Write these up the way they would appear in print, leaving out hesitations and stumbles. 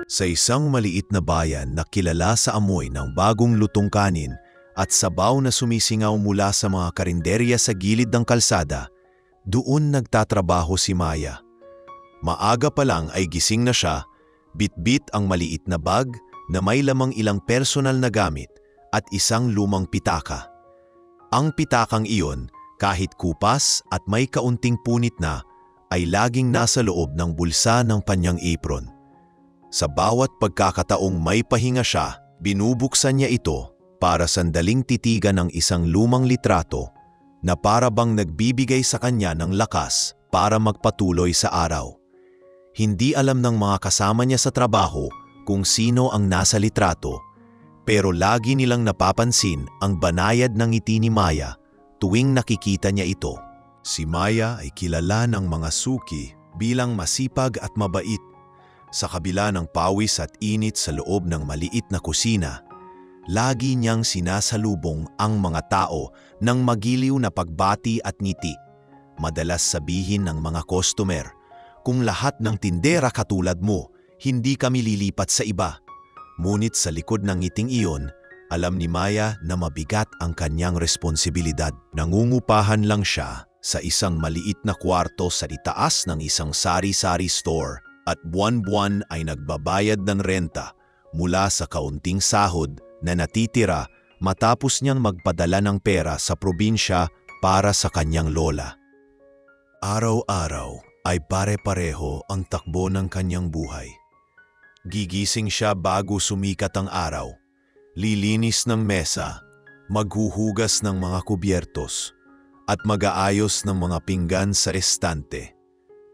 Sa isang maliit na bayan na kilala sa amoy ng bagong lutong kanin at sabaw na sumisingaw mula sa mga karinderya sa gilid ng kalsada, doon nagtatrabaho si Maya. Maaga pa lang ay gising na siya, bitbit ang maliit na bag na may lamang ilang personal na gamit at isang lumang pitaka. Ang pitakang iyon, kahit kupas at may kaunting punit na, ay laging nasa loob ng bulsa ng kanyang apron. Sa bawat pagkakataong may pahinga siya, binubuksan niya ito para sandaling titigan ng isang lumang litrato na para bang nagbibigay sa kanya ng lakas para magpatuloy sa araw. Hindi alam ng mga kasama niya sa trabaho kung sino ang nasa litrato, pero lagi nilang napapansin ang banayad ng ngiti ni Maya tuwing nakikita niya ito. Si Maya ay kilala ng mga suki bilang masipag at mabait. Sa kabila ng pawis at init sa loob ng maliit na kusina, lagi niyang sinasalubong ang mga tao ng magiliw na pagbati at ngiti. Madalas sabihin ng mga customer, "Kung lahat ng tindera katulad mo, hindi kami lilipat sa iba." Ngunit sa likod ng ngiting iyon, alam ni Maya na mabigat ang kanyang responsibilidad. Nangungupahan lang siya sa isang maliit na kwarto sa itaas ng isang sari-sari store at buwan-buwan ay nagbabayad ng renta mula sa kaunting sahod na natitira matapos niyang magpadala ng pera sa probinsya para sa kanyang lola. Araw-araw ay pare-pareho ang takbo ng kanyang buhay. Gigising siya bago sumikat ang araw, lilinis ng mesa, maghuhugas ng mga kubyertos, at mag-aayos ng mga pinggan sa estante.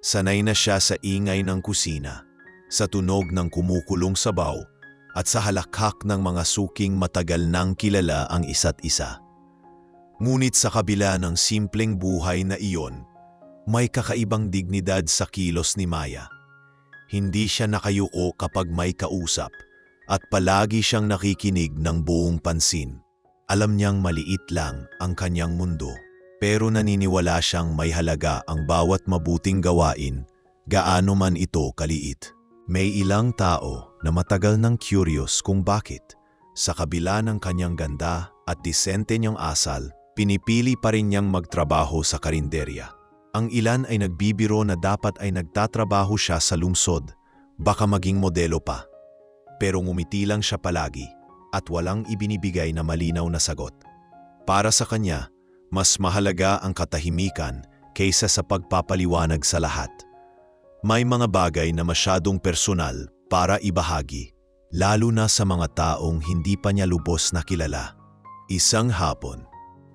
Sanay na siya sa ingay ng kusina, sa tunog ng kumukulong sabaw, at sa halakhak ng mga suking matagal nang kilala ang isa't isa. Ngunit sa kabila ng simpleng buhay na iyon, may kakaibang dignidad sa kilos ni Maya. Hindi siya nakayuko kapag may kausap, at palagi siyang nakikinig ng buong pansin. Alam niyang maliit lang ang kanyang mundo, pero naniniwala siyang may halaga ang bawat mabuting gawain, gaano man ito kaliit. May ilang tao na matagal nang curious kung bakit, sa kabila ng kanyang ganda at disente niyang asal, pinipili pa rin niyang magtrabaho sa karinderya. Ang ilan ay nagbibiro na dapat ay nagtatrabaho siya sa lungsod, baka maging modelo pa. Pero ngumiti lang siya palagi at walang ibinibigay na malinaw na sagot. Para sa kanya, mas mahalaga ang katahimikan kaysa sa pagpapaliwanag sa lahat. May mga bagay na masyadong personal para ibahagi, lalo na sa mga taong hindi pa niya lubos na kilala. Isang hapon,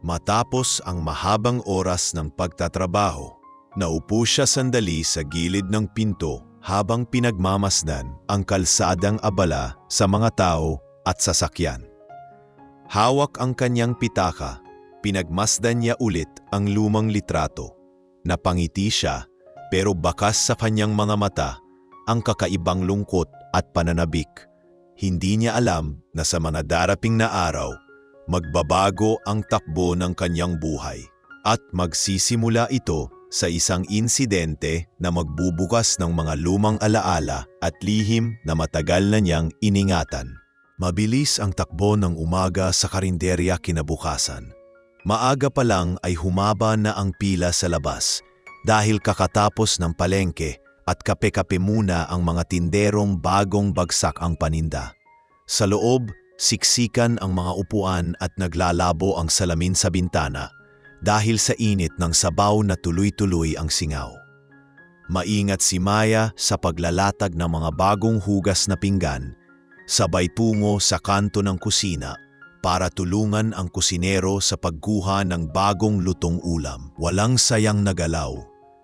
matapos ang mahabang oras ng pagtatrabaho, naupo siya sandali sa gilid ng pinto habang pinagmamasdan ang kalsadang abala sa mga tao at sasakyan. Hawak ang kanyang pitaka, pinagmasdan niya ulit ang lumang litrato. Napangiti siya, pero bakas sa kanyang mga mata ang kakaibang lungkot at pananabik. Hindi niya alam na sa mga daraping na araw, magbabago ang takbo ng kanyang buhay at magsisimula ito sa isang insidente na magbubukas ng mga lumang alaala at lihim na matagal na niyang iningatan. Mabilis ang takbo ng umaga sa karinderya kinabukasan. Maaga pa lang ay humaba na ang pila sa labas dahil kakatapos ng palengke at kape-kape muna ang mga tinderong bagong bagsak ang paninda. Sa loob, siksikan ang mga upuan at naglalabo ang salamin sa bintana dahil sa init ng sabaw na tuloy-tuloy ang singaw. Maingat si Maya sa paglalatag ng mga bagong hugas na pinggan, sabay tungo sa kanto ng kusina para tulungan ang kusinero sa pagguha ng bagong lutong ulam. Walang sayang na galaw.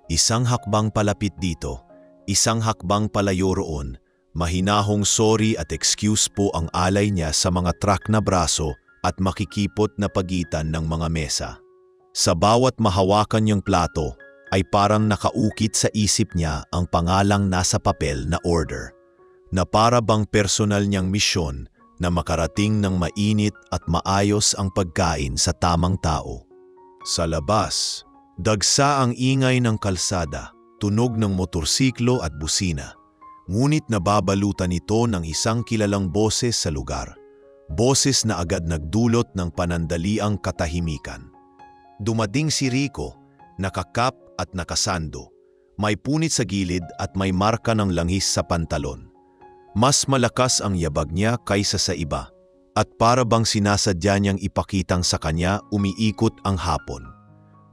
Isang hakbang palapit dito, isang hakbang palayo roon, mahinahong sorry at excuse po ang alay niya sa mga truck na braso at makikipot na pagitan ng mga mesa. Sa bawat mahawakan niyang plato ay parang nakaukit sa isip niya ang pangalang nasa papel na order, na para bang personal niyang misyon na makarating ng mainit at maayos ang pagkain sa tamang tao. Sa labas, dagsa ang ingay ng kalsada, tunog ng motorsiklo at busina. Ngunit nababalutan ito ng isang kilalang boses sa lugar. Boses na agad nagdulot ng panandaliang katahimikan. Dumating si Rico, nakakap at nakasando. May punit sa gilid at may marka ng langis sa pantalon. Mas malakas ang yabag niya kaysa sa iba. At para bang sinasadya niyang ipakitang sa kanya umiikot ang hapon.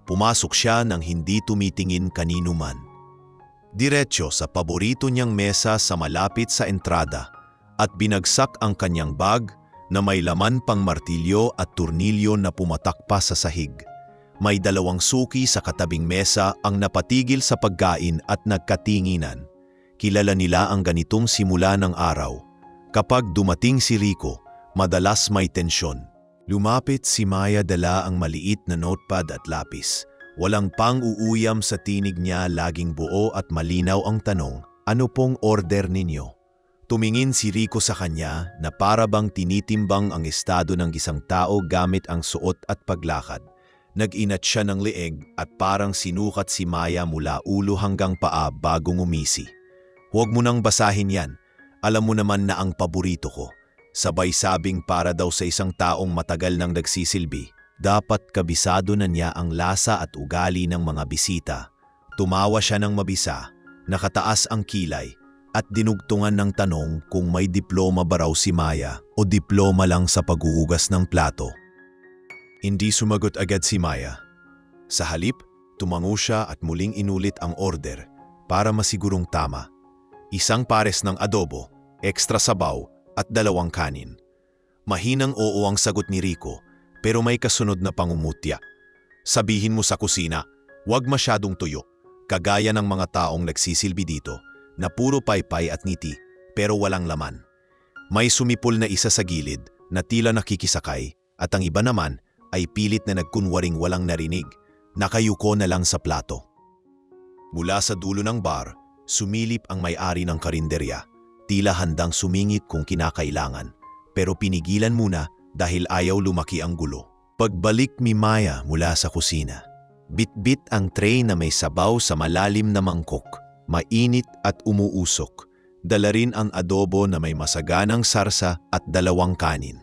Pumasok siya nang hindi tumitingin kanino man. Diretso sa paborito niyang mesa sa malapit sa entrada at binagsak ang kanyang bag na may laman pang martilyo at turnilyo na pumatak pa sa sahig. May 2 suki sa katabing mesa ang napatigil sa pagkain at nagkatinginan. Kilala nila ang ganitong simula ng araw. Kapag dumating si Rico, madalas may tensyon. Lumapit si Maya, dala ang maliit na notepad at lapis. Walang pang-uuyam sa tinig niya, laging buo at malinaw ang tanong, "Ano pong order ninyo?" Tumingin si Rico sa kanya na para bang tinitimbang ang estado ng isang tao gamit ang suot at paglakad. Nag-inat siya ng leeg at parang sinukat si Maya mula ulo hanggang paa bago ngumisi. "Huwag mo nang basahin yan. Alam mo naman na ang paborito ko." Sabay sabing para daw sa isang taong matagal nang nagsisilbi. Dapat kabisado na niya ang lasa at ugali ng mga bisita. Tumawa siya ng mabisa, nakataas ang kilay, at dinugtungan ng tanong kung may diploma ba raw si Maya o diploma lang sa paghuhugas ng plato. Hindi sumagot agad si Maya. Sa halip, tumango siya at muling inulit ang order para masigurong tama. 1 pares ng adobo, extra sabaw at 2 kanin. Mahinang oo ang sagot ni Rico, pero may kasunod na pangungutya. "Sabihin mo sa kusina, huwag masyadong tuyo, kagaya ng mga taong nagsisilbi dito na puro paypay at ngiti pero walang laman." May sumipol na isa sa gilid na tila nakikisakay at ang iba naman ay pilit na nagkunwaring walang narinig, nakayuko na lang sa plato. Mula sa dulo ng bar, sumilip ang may-ari ng karinderya, tila handang sumingit kung kinakailangan, pero pinigilan muna dahil ayaw lumaki ang gulo. Pagbalik ni Maya mula sa kusina, bitbit ang tray na may sabaw sa malalim na mangkok, mainit at umuusok. Dala rin ang adobo na may masaganang sarsa at 2 kanin.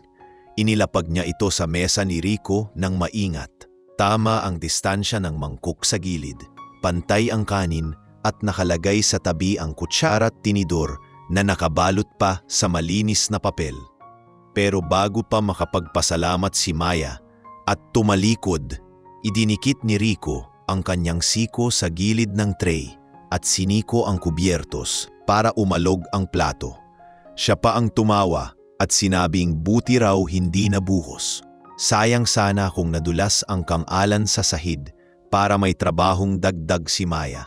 Inilapag niya ito sa mesa ni Rico ng maingat. Tama ang distansya ng mangkok sa gilid, pantay ang kanin at nakalagay sa tabi ang kutsara at tinidor na nakabalot pa sa malinis na papel. Pero bago pa makapagpasalamat si Maya at tumalikod, idinikit ni Rico ang kanyang siko sa gilid ng tray at siniko ang kubyertos para umalog ang plato. Siya pa ang tumawa at sinabing buti raw hindi nabuhos. Sayang sana kung nadulas ang kang-alan sa sahid para may trabahong dagdag si Maya.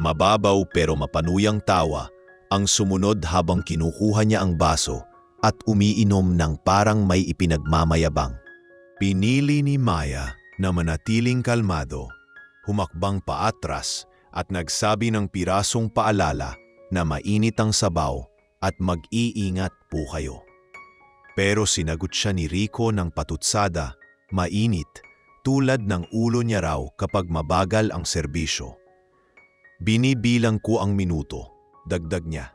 Mababaw pero mapanuyang tawa ang sumunod habang kinukuha niya ang baso at umiinom ng parang may ipinagmamayabang. Pinili ni Maya na manatiling kalmado, humakbang paatras at nagsabi ng pirasong paalala na mainit ang sabaw at mag-iingat po kayo. Pero sinagot siya ni Rico ng patutsada, mainit, tulad ng ulo niya raw kapag mabagal ang serbisyo. "Binibilang ko ang minuto," dagdag niya.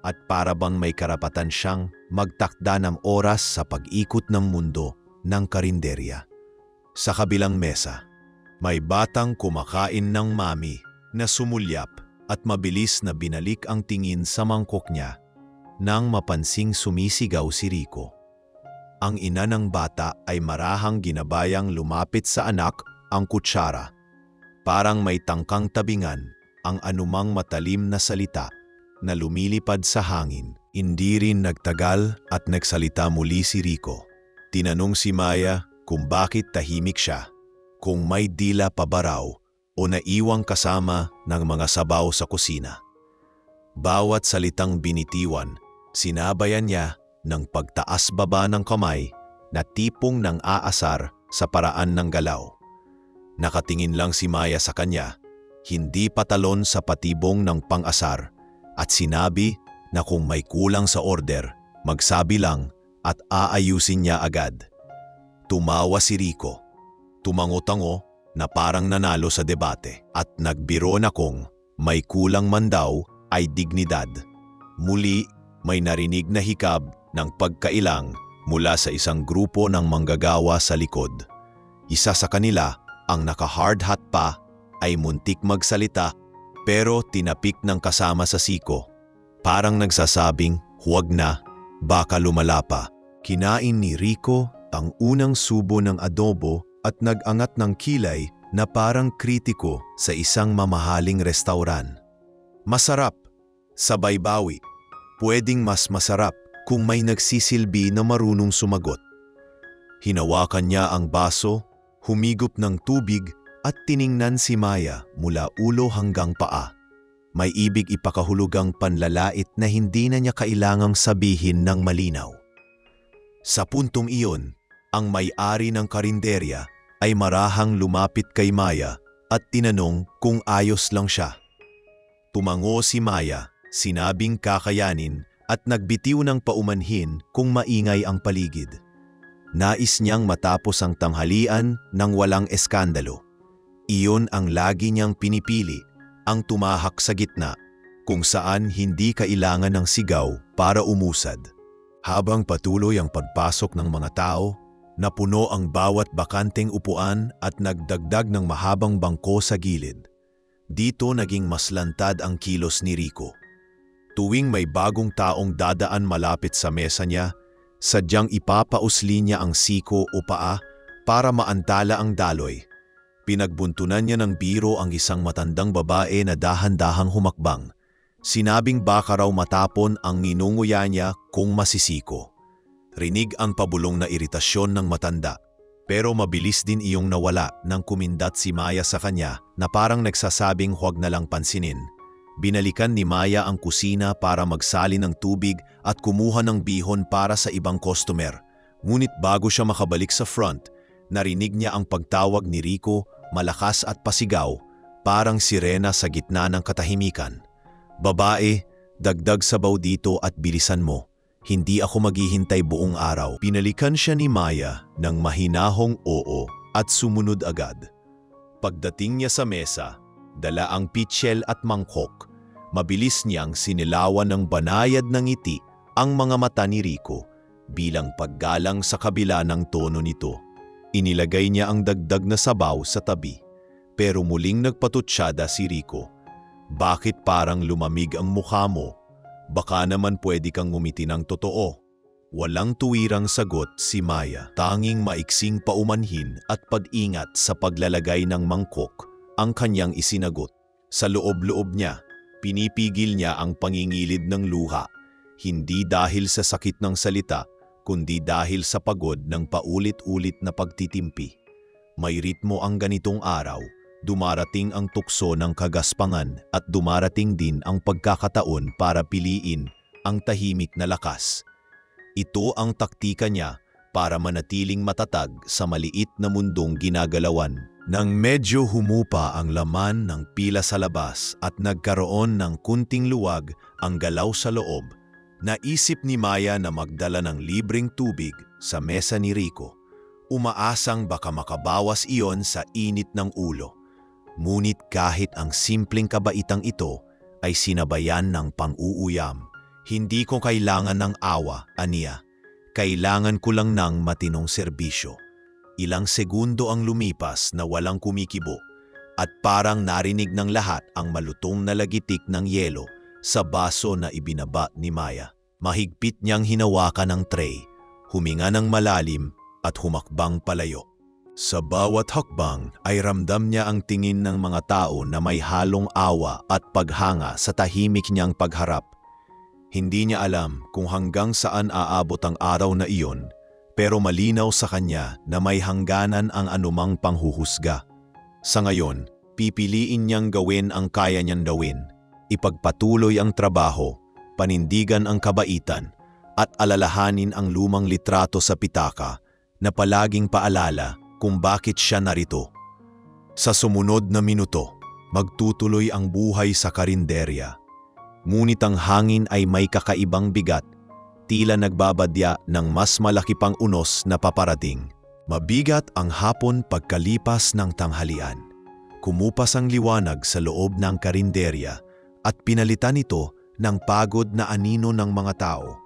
At para bang may karapatan siyang magtakda ng oras sa pag-ikot ng mundo ng karinderya. Sa kabilang mesa, may batang kumakain ng mami na sumulyap at mabilis na binalik ang tingin sa mangkok niya nang mapansing sumisigaw si Rico. Ang ina ng bata ay marahang ginabayang lumapit sa anak ang kutsara. Parang may tangkang tabingan ang anumang matalim na salita na lumilipad sa hangin. Hindi rin nagtagal at nagsalita muli si Rico. Tinanong si Maya kung bakit tahimik siya, kung may dila pa ba raw o naiwang kasama ng mga sabaw sa kusina. Bawat salitang binitiwan, sinabayan niya ng pagtaas-baba ng kamay na tipong nang aasar sa paraan ng galaw. Nakatingin lang si Maya sa kanya, hindi patalon sa patibong ng pang-asar, at sinabi na kung may kulang sa order, magsabi lang at aayusin niya agad. Tumawa si Rico, tumango-tango na parang nanalo sa debate, at nagbiro na kung may kulang man daw ay dignidad. Muli, may narinig na hikab ng pagkailang mula sa isang grupo ng manggagawa sa likod. Isa sa kanila, ang naka-hard hat pa, ay muntik magsalita pero tinapik ng kasama sa siko. Parang nagsasabing, huwag na, baka lumala pa. Kinain ni Rico ang unang subo ng adobo at nag-angat ng kilay na parang kritiko sa isang mamahaling restauran. Masarap, sabay bawi. Pwedeng mas masarap kung may nagsisilbi na marunong sumagot. Hinawakan niya ang baso, humigop ng tubig at tiningnan si Maya mula ulo hanggang paa. May ibig ipakahulugang panlalait na hindi na niya kailangang sabihin ng malinaw. Sa puntong iyon, ang may-ari ng karinderya ay marahang lumapit kay Maya at tinanong kung ayos lang siya. Tumango si Maya, sinabing kakayanin at nagbitiw ng paumanhin kung maingay ang paligid. Nais niyang matapos ang tanghalian nang walang eskandalo. Iyon ang lagi niyang pinipili, ang tumahak sa gitna, kung saan hindi kailangan ng sigaw para umusad. Habang patuloy ang pagpasok ng mga tao, napuno ang bawat bakanteng upuan at nagdagdag ng mahabang bangko sa gilid. Dito naging mas lantad ang kilos ni Rico. Tuwing may bagong taong dadaan malapit sa mesa niya, sadyang ipapausli niya ang siko o paa para maantala ang daloy. Pinagbuntunan niya ng biro ang isang matandang babae na dahan-dahang humakbang. Sinabing baka raw matapon ang ninunguya niya kung masisiko. Rinig ang pabulong na iritasyon ng matanda, pero mabilis din iyong nawala nang kumindat si Maya sa kanya na parang nagsasabing huwag na lang pansinin. Binalikan ni Maya ang kusina para magsalin ng tubig at kumuha ng bihon para sa ibang customer. Ngunit bago siya makabalik sa front, narinig niya ang pagtawag ni Rico, malakas at pasigaw, parang sirena sa gitna ng katahimikan. Babae, dagdag sabaw dito at bilisan mo. Hindi ako maghihintay buong araw. Pinalikan siya ni Maya ng mahinahong oo at sumunod agad. Pagdating niya sa mesa, dala ang pitchel at mangkok. Mabilis niyang sinilawan ng banayad ng ngiti ang mga mata ni Rico bilang paggalang sa kabila ng tono nito. Inilagay niya ang dagdag na sabaw sa tabi. Pero muling nagpatutsyada si Rico. Bakit parang lumamig ang mukha mo? Baka naman pwede kang ngumiti ng totoo. Walang tuwirang sagot si Maya. Tanging maiksing paumanhin at pag-ingat sa paglalagay ng mangkok ang kanyang isinagot. Sa loob-loob niya, pinipigil niya ang pangingilid ng luha, hindi dahil sa sakit ng salita, kundi dahil sa pagod ng paulit-ulit na pagtitimpi. May ritmo ang ganitong araw, dumarating ang tukso ng kagaspangan at dumarating din ang pagkakataon para piliin ang tahimik na lakas. Ito ang taktika niya para manatiling matatag sa maliit na mundong ginagalawan. Nang medyo humupa ang laman ng pila sa labas at nagkaroon ng kunting luwag ang galaw sa loob, naisip ni Maya na magdala ng libreng tubig sa mesa ni Rico. Umaasang baka makabawas iyon sa init ng ulo. Ngunit kahit ang simpleng kabaitang ito ay sinabayan ng pang-uuyam. Hindi ko kailangan ng awa, aniya. Kailangan ko lang ng matinong serbisyo. Ilang segundo ang lumipas na walang kumikibo at parang narinig ng lahat ang malutong na lagitik ng yelo sa baso na ibinaba ni Maya. Mahigpit niyang hinawakan ang tray, huminga ng malalim at humakbang palayo. Sa bawat hakbang ay ramdam niya ang tingin ng mga tao na may halong awa at paghanga sa tahimik niyang pagharap. Hindi niya alam kung hanggang saan aabot ang araw na iyon, pero malinaw sa kanya na may hangganan ang anumang panghuhusga. Sa ngayon, pipiliin niyang gawin ang kaya niyang gawin, ipagpatuloy ang trabaho, panindigan ang kabaitan, at alalahanin ang lumang litrato sa pitaka na palaging paalala kung bakit siya narito. Sa sumunod na minuto, magtutuloy ang buhay sa karinderya. Ngunit ang hangin ay may kakaibang bigat, tila nagbabadya ng mas malaki pang unos na paparating. Mabigat ang hapon pagkalipas ng tanghalian. Kumupas ang liwanag sa loob ng karinderya at pinalitan ito ng pagod na anino ng mga tao,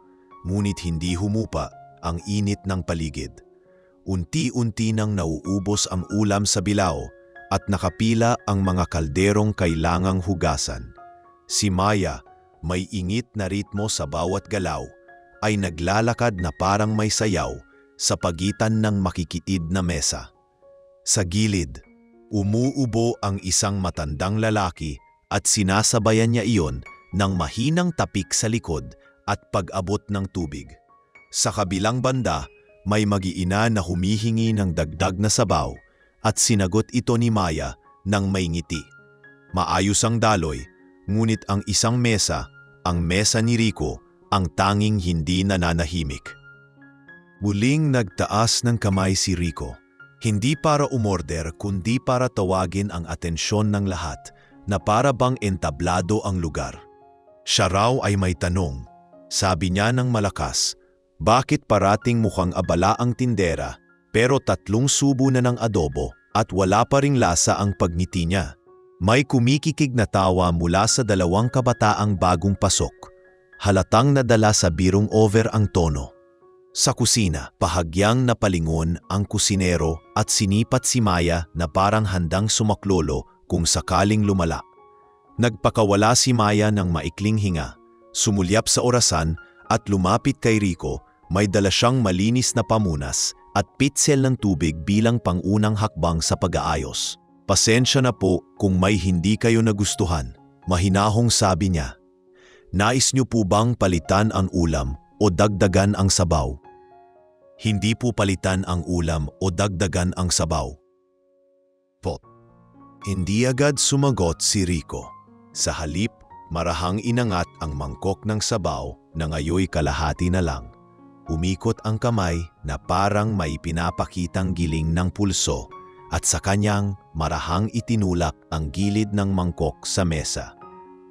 ngunit hindi humupa ang init ng paligid. Unti-unti nang nauubos ang ulam sa bilao at nakapila ang mga kalderong kailangang hugasan. Si Maya, may ingit na ritmo sa bawat galaw, ay naglalakad na parang may sayaw sa pagitan ng makikiid na mesa. Sa gilid, umuubo ang isang matandang lalaki at sinasabayan niya iyon ng mahinang tapik sa likod at pag-abot ng tubig. Sa kabilang banda, may mag-iina na humihingi ng dagdag na sabaw at sinagot ito ni Maya ng may ngiti. Maayos ang daloy, ngunit ang isang mesa, ang mesa ni Rico, ang tanging hindi nananahimik. Muling nagtaas ng kamay si Rico, hindi para umorder kundi para tawagin ang atensyon ng lahat na para bang entablado ang lugar. Siya raw ay may tanong. Sabi niya ng malakas, bakit parating mukhang abala ang tindera pero 3 subo na ng adobo at wala pa ring lasa ang pagngiti niya? May kumikikig na tawa mula sa 2 kabataang bagong pasok. Halatang nadala sa birong over ang tono. Sa kusina, bahagyang napalingon ang kusinero at sinipat si Maya na parang handang sumaklolo kung sakaling lumala. Nagpakawala si Maya ng maikling hinga, sumulyap sa orasan at lumapit kay Rico. May dala siyang malinis na pamunas at pitsel ng tubig bilang pangunang hakbang sa pag-aayos. Pasensya na po kung may hindi kayo nagustuhan, mahinahong sabi niya. Nais niyo po bang palitan ang ulam o dagdagan ang sabaw? Hindi po palitan ang ulam o dagdagan ang sabaw. Pot. Hindi agad sumagot si Rico. Sa halip, marahang inangat ang mangkok ng sabaw na ngayoy kalahati na lang. Umikot ang kamay na parang may pinapakitang giling ng pulso at sa kanyang marahang itinulak ang gilid ng mangkok sa mesa.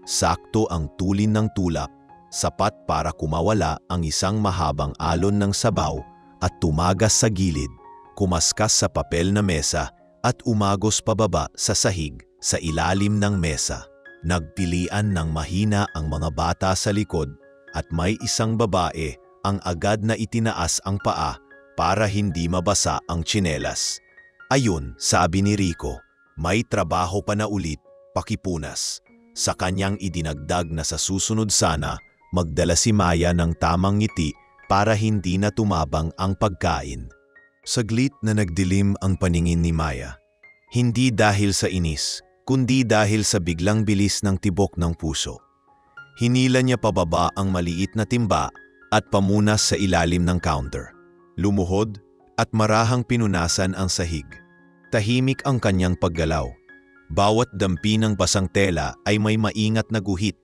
Sakto ang tulin ng tulak, sapat para kumawala ang isang mahabang alon ng sabaw at tumagas sa gilid, kumaskas sa papel na mesa at umagos pababa sa sahig sa ilalim ng mesa. Nagpilian ng mahina ang mga bata sa likod at may isang babae ang agad na itinaas ang paa para hindi mabasa ang tsinelas. Ayun, sabi ni Rico, may trabaho pa na ulit, pakipunas. Sa kanyang idinagdag na sa susunod sana, magdala si Maya ng tamang ngiti para hindi na tumabang ang pagkain. Saglit na nagdilim ang paningin ni Maya. Hindi dahil sa inis, kundi dahil sa biglang bilis ng tibok ng puso. Hinila niya pababa ang maliit na timba at pamunas sa ilalim ng counter. Lumuhod at marahang pinunasan ang sahig. Tahimik ang kanyang paggalaw. Bawat dampi ng basang tela ay may maingat na guhit.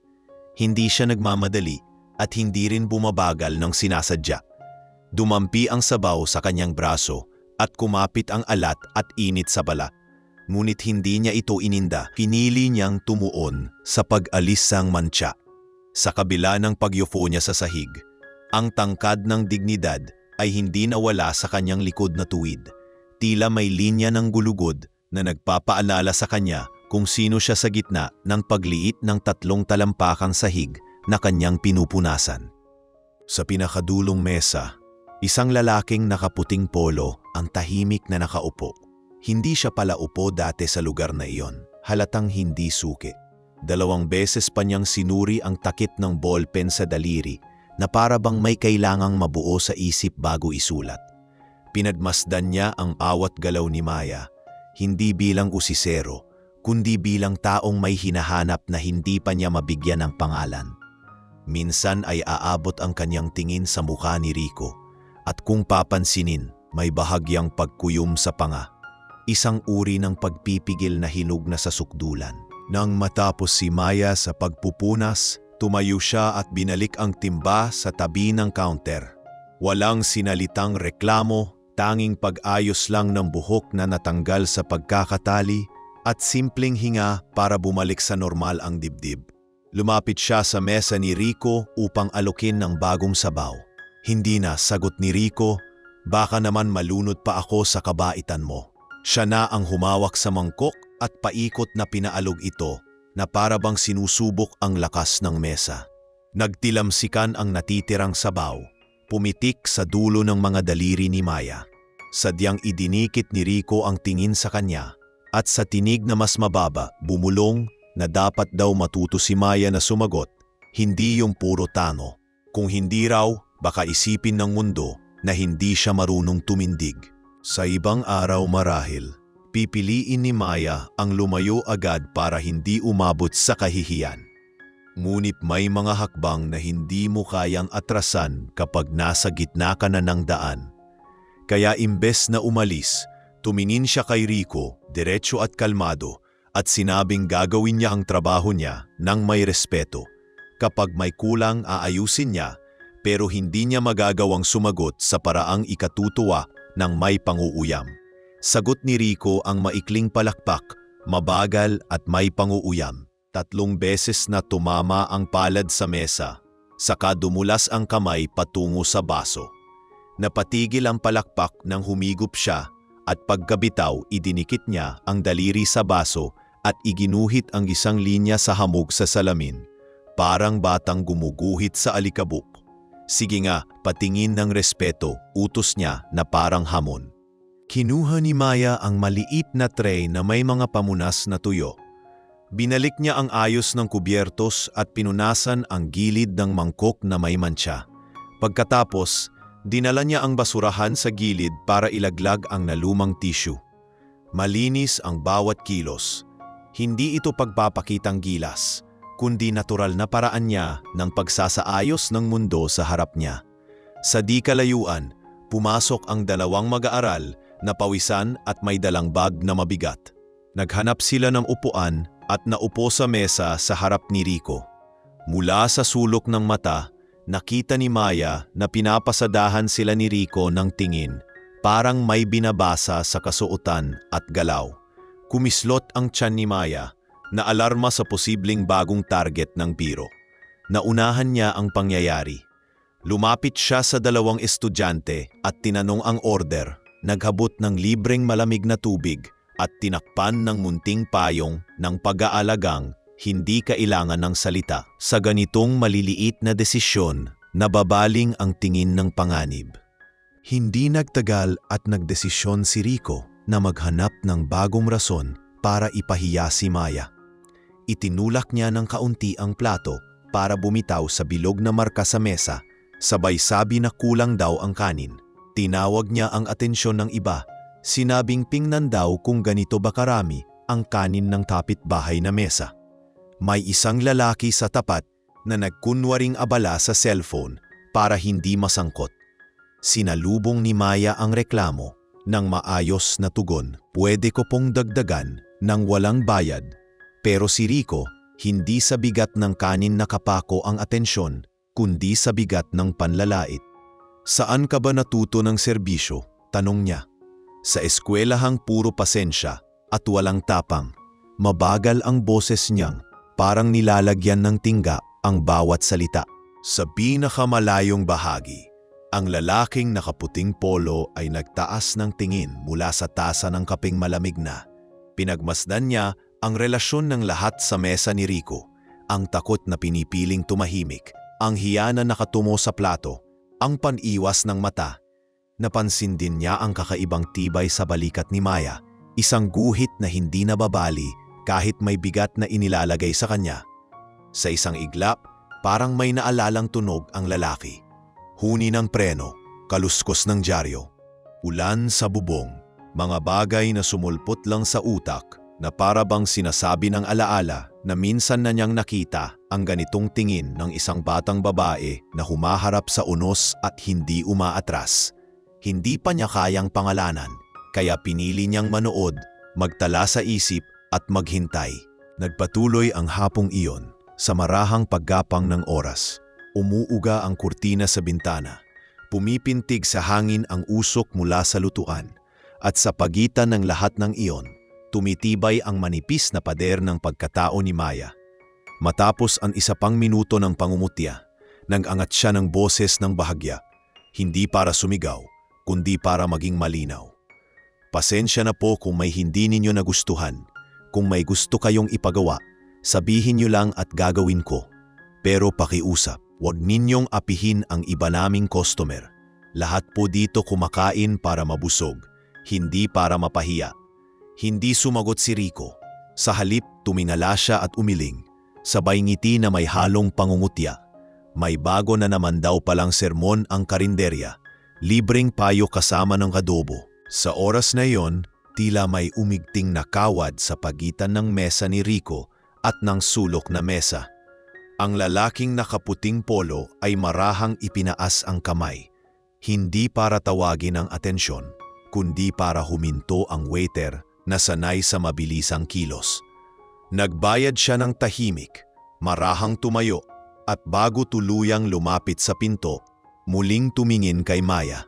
Hindi siya nagmamadali at hindi rin bumabagal ng sinasadya. Dumampi ang sabaw sa kanyang braso at kumapit ang alat at init sa balat. Ngunit hindi niya ito ininda. Pinili niyang tumuon sa pag-alis sang mantsa. Sa kabila ng pagyupo niya sa sahig, ang tangkad ng dignidad ay hindi nawala sa kanyang likod na tuwid. Tila may linya ng gulugod na nagpapaalala sa kanya kung sino siya sa gitna ng pagliit ng 3 talampakang sahig na kanyang pinupunasan. Sa pinakadulong mesa, isang lalaking nakaputing polo ang tahimik na nakaupo. Hindi siya pala upo dati sa lugar na iyon, halatang hindi suki. 2 beses pa niyang sinuri ang takip ng ballpen sa daliri na para bang may kailangang mabuo sa isip bago isulat. Pinadmasdan niya ang awat galaw ni Maya, hindi bilang usisero, kundi bilang taong may hinahanap na hindi pa niya mabigyan ng pangalan. Minsan ay aabot ang kanyang tingin sa mukha ni Rico, at kung papansinin, may bahagyang pagkuyom sa panga. Isang uri ng pagpipigil na hinog na sa sukdulan. Nang matapos si Maya sa pagpupunas, tumayo siya at binalik ang timba sa tabi ng counter. Walang sinalitang reklamo, tanging pag-ayos lang ng buhok na natanggal sa pagkakatali at simpleng hinga para bumalik sa normal ang dibdib. Lumapit siya sa mesa ni Rico upang alukin ng bagong sabaw. Hindi na, sagot ni Rico, baka naman malunod pa ako sa kabaitan mo. Siya na ang humawak sa mangkok at paikot na pinaalog ito na para bang sinusubok ang lakas ng mesa. Nagtilamsikan ang natitirang sabaw, pumitik sa dulo ng mga daliri ni Maya. Sadyang idinikit ni Rico ang tingin sa kanya at sa tinig na mas mababa, bumulong na dapat daw matuto si Maya na sumagot, hindi yung puro tango. Kung hindi raw, baka isipin ng mundo na hindi siya marunong tumindig. Sa ibang araw marahil, pipiliin ni Maya ang lumayo agad para hindi umabot sa kahihiyan. Ngunit may mga hakbang na hindi mo kayang atrasan kapag nasa gitna ka na ng daan. Kaya imbes na umalis, tumingin siya kay Rico, diretso at kalmado, at sinabing gagawin niya ang trabaho niya nang may respeto. Kapag may kulang, aayusin niya, pero hindi niya magagawang sumagot sa paraang ikatutuwa ng may panguuyam. Sagot ni Rico ang maikling palakpak, mabagal at may panguuyam. 3 beses na tumama ang palad sa mesa, saka dumulas ang kamay patungo sa baso. Napatigil ang palakpak nang humigop siya at pagkabitaw idinikit niya ang daliri sa baso at iginuhit ang isang linya sa hamog sa salamin. Parang batang gumuguhit sa alikabok. Sige nga, patingin ng respeto, utos niya na parang hamon. Kinuha ni Maya ang maliit na tray na may mga pamunas na tuyo. Binalik niya ang ayos ng kubyertos at pinunasan ang gilid ng mangkok na may mantsa. Pagkatapos, dinala niya ang basurahan sa gilid para ilaglag ang nalumang tissue. Malinis ang bawat kilos. Hindi ito pagpapakitang gilas, kundi natural na paraan niya ng pagsasaayos ng mundo sa harap niya. Sa di kalayuan, pumasok ang 2 mag-aaral na pawisan at may dalang bag na mabigat. Naghanap sila ng upuan at naupo sa mesa sa harap ni Rico. Mula sa sulok ng mata, nakita ni Maya na pinapasadahan sila ni Rico ng tingin, parang may binabasa sa kasuotan at galaw. Kumislot ang tiyan ni Maya, na alarma sa posibleng bagong target ng biro. Naunahan niya ang pangyayari. Lumapit siya sa 2 estudyante at tinanong ang order, naghabot ng libreng malamig na tubig at tinakpan ng munting payong ng pag-aalagang hindi kailangan ng salita. Sa ganitong maliliit na desisyon, nababaling ang tingin ng panganib. Hindi nagtagal at nagdesisyon si Rico na maghanap ng bagong rason para ipahiya si Maya. Itinulak niya ng kaunti ang plato para bumitaw sa bilog na marka sa mesa, sabay sabi na kulang daw ang kanin. Tinawag niya ang atensyon ng iba. Sinabing tingnan daw kung ganito ba karami ang kanin ng kapitbahay na mesa. May isang lalaki sa tapat na nagkunwaring abala sa cellphone para hindi masangkot. Sinalubong ni Maya ang reklamo ng maayos na tugon. Pwede ko pong dagdagan ng walang bayad. Pero si Rico, hindi sa bigat ng kanin nakapako ang atensyon, kundi sa bigat ng panlalait. Saan ka ba natuto ng serbisyo? Tanong niya. Sa eskwelahang puro pasensya at walang tapang. Mabagal ang boses niyang, parang nilalagyan ng tingga ang bawat salita. Sa pinakamalayong bahagi, ang lalaking nakaputing polo ay nagtaas ng tingin mula sa tasa ng kapeng malamig na. Pinagmasdan niya ang relasyon ng lahat sa mesa ni Rico, ang takot na pinipiling tumahimik, ang hiya na nakatumo sa plato, ang paniwas ng mata. Napansin din niya ang kakaibang tibay sa balikat ni Maya, isang guhit na hindi nababali kahit may bigat na inilalagay sa kanya. Sa isang iglap, parang may naalalang tunog ang lalaki. Huni ng preno, kaluskos ng dyaryo, ulan sa bubong, mga bagay na sumulpot lang sa utak na para bang sinasabi ng alaala na minsan na niyang nakita ang ganitong tingin ng isang batang babae na humaharap sa unos at hindi umaatras. Hindi pa niya kayang pangalanan, kaya pinili niyang manood, magtala sa isip at maghintay. Nagpatuloy ang hapong iyon sa marahang paggapang ng oras. Umuuga ang kurtina sa bintana. Pumipintig sa hangin ang usok mula sa lutuan. At sa pagitan ng lahat ng iyon, tumitibay ang manipis na pader ng pagkatao ni Maya. Matapos ang 1 pang minuto ng pangumutya, nag-angat siya ng boses ng bahagya. Hindi para sumigaw, kundi para maging malinaw. Pasensya na po kung may hindi ninyo nagustuhan. Kung may gusto kayong ipagawa, sabihin niyo lang at gagawin ko. Pero pakiusap, Huwag ninyong apihin ang iba naming customer. Lahat po dito kumakain para mabusog, hindi para mapahiya. Hindi sumagot si Rico. Sa halip, tumingala siya at umiling. Sabay ngiti na may halong pangungutya. May bago na naman daw palang sermon ang karinderya. Libreng payo kasama ng adobo. Sa oras na iyon, tila may umigting na kawad sa pagitan ng mesa ni Rico at ng sulok na mesa. Ang lalaking nakaputing polo ay marahang ipinaas ang kamay. Hindi para tawagin ang atensyon, kundi para huminto ang waiter na sanay sa mabilisang kilos. Nagbayad siya ng tahimik, marahang tumayo, at bago tuluyang lumapit sa pinto, muling tumingin kay Maya.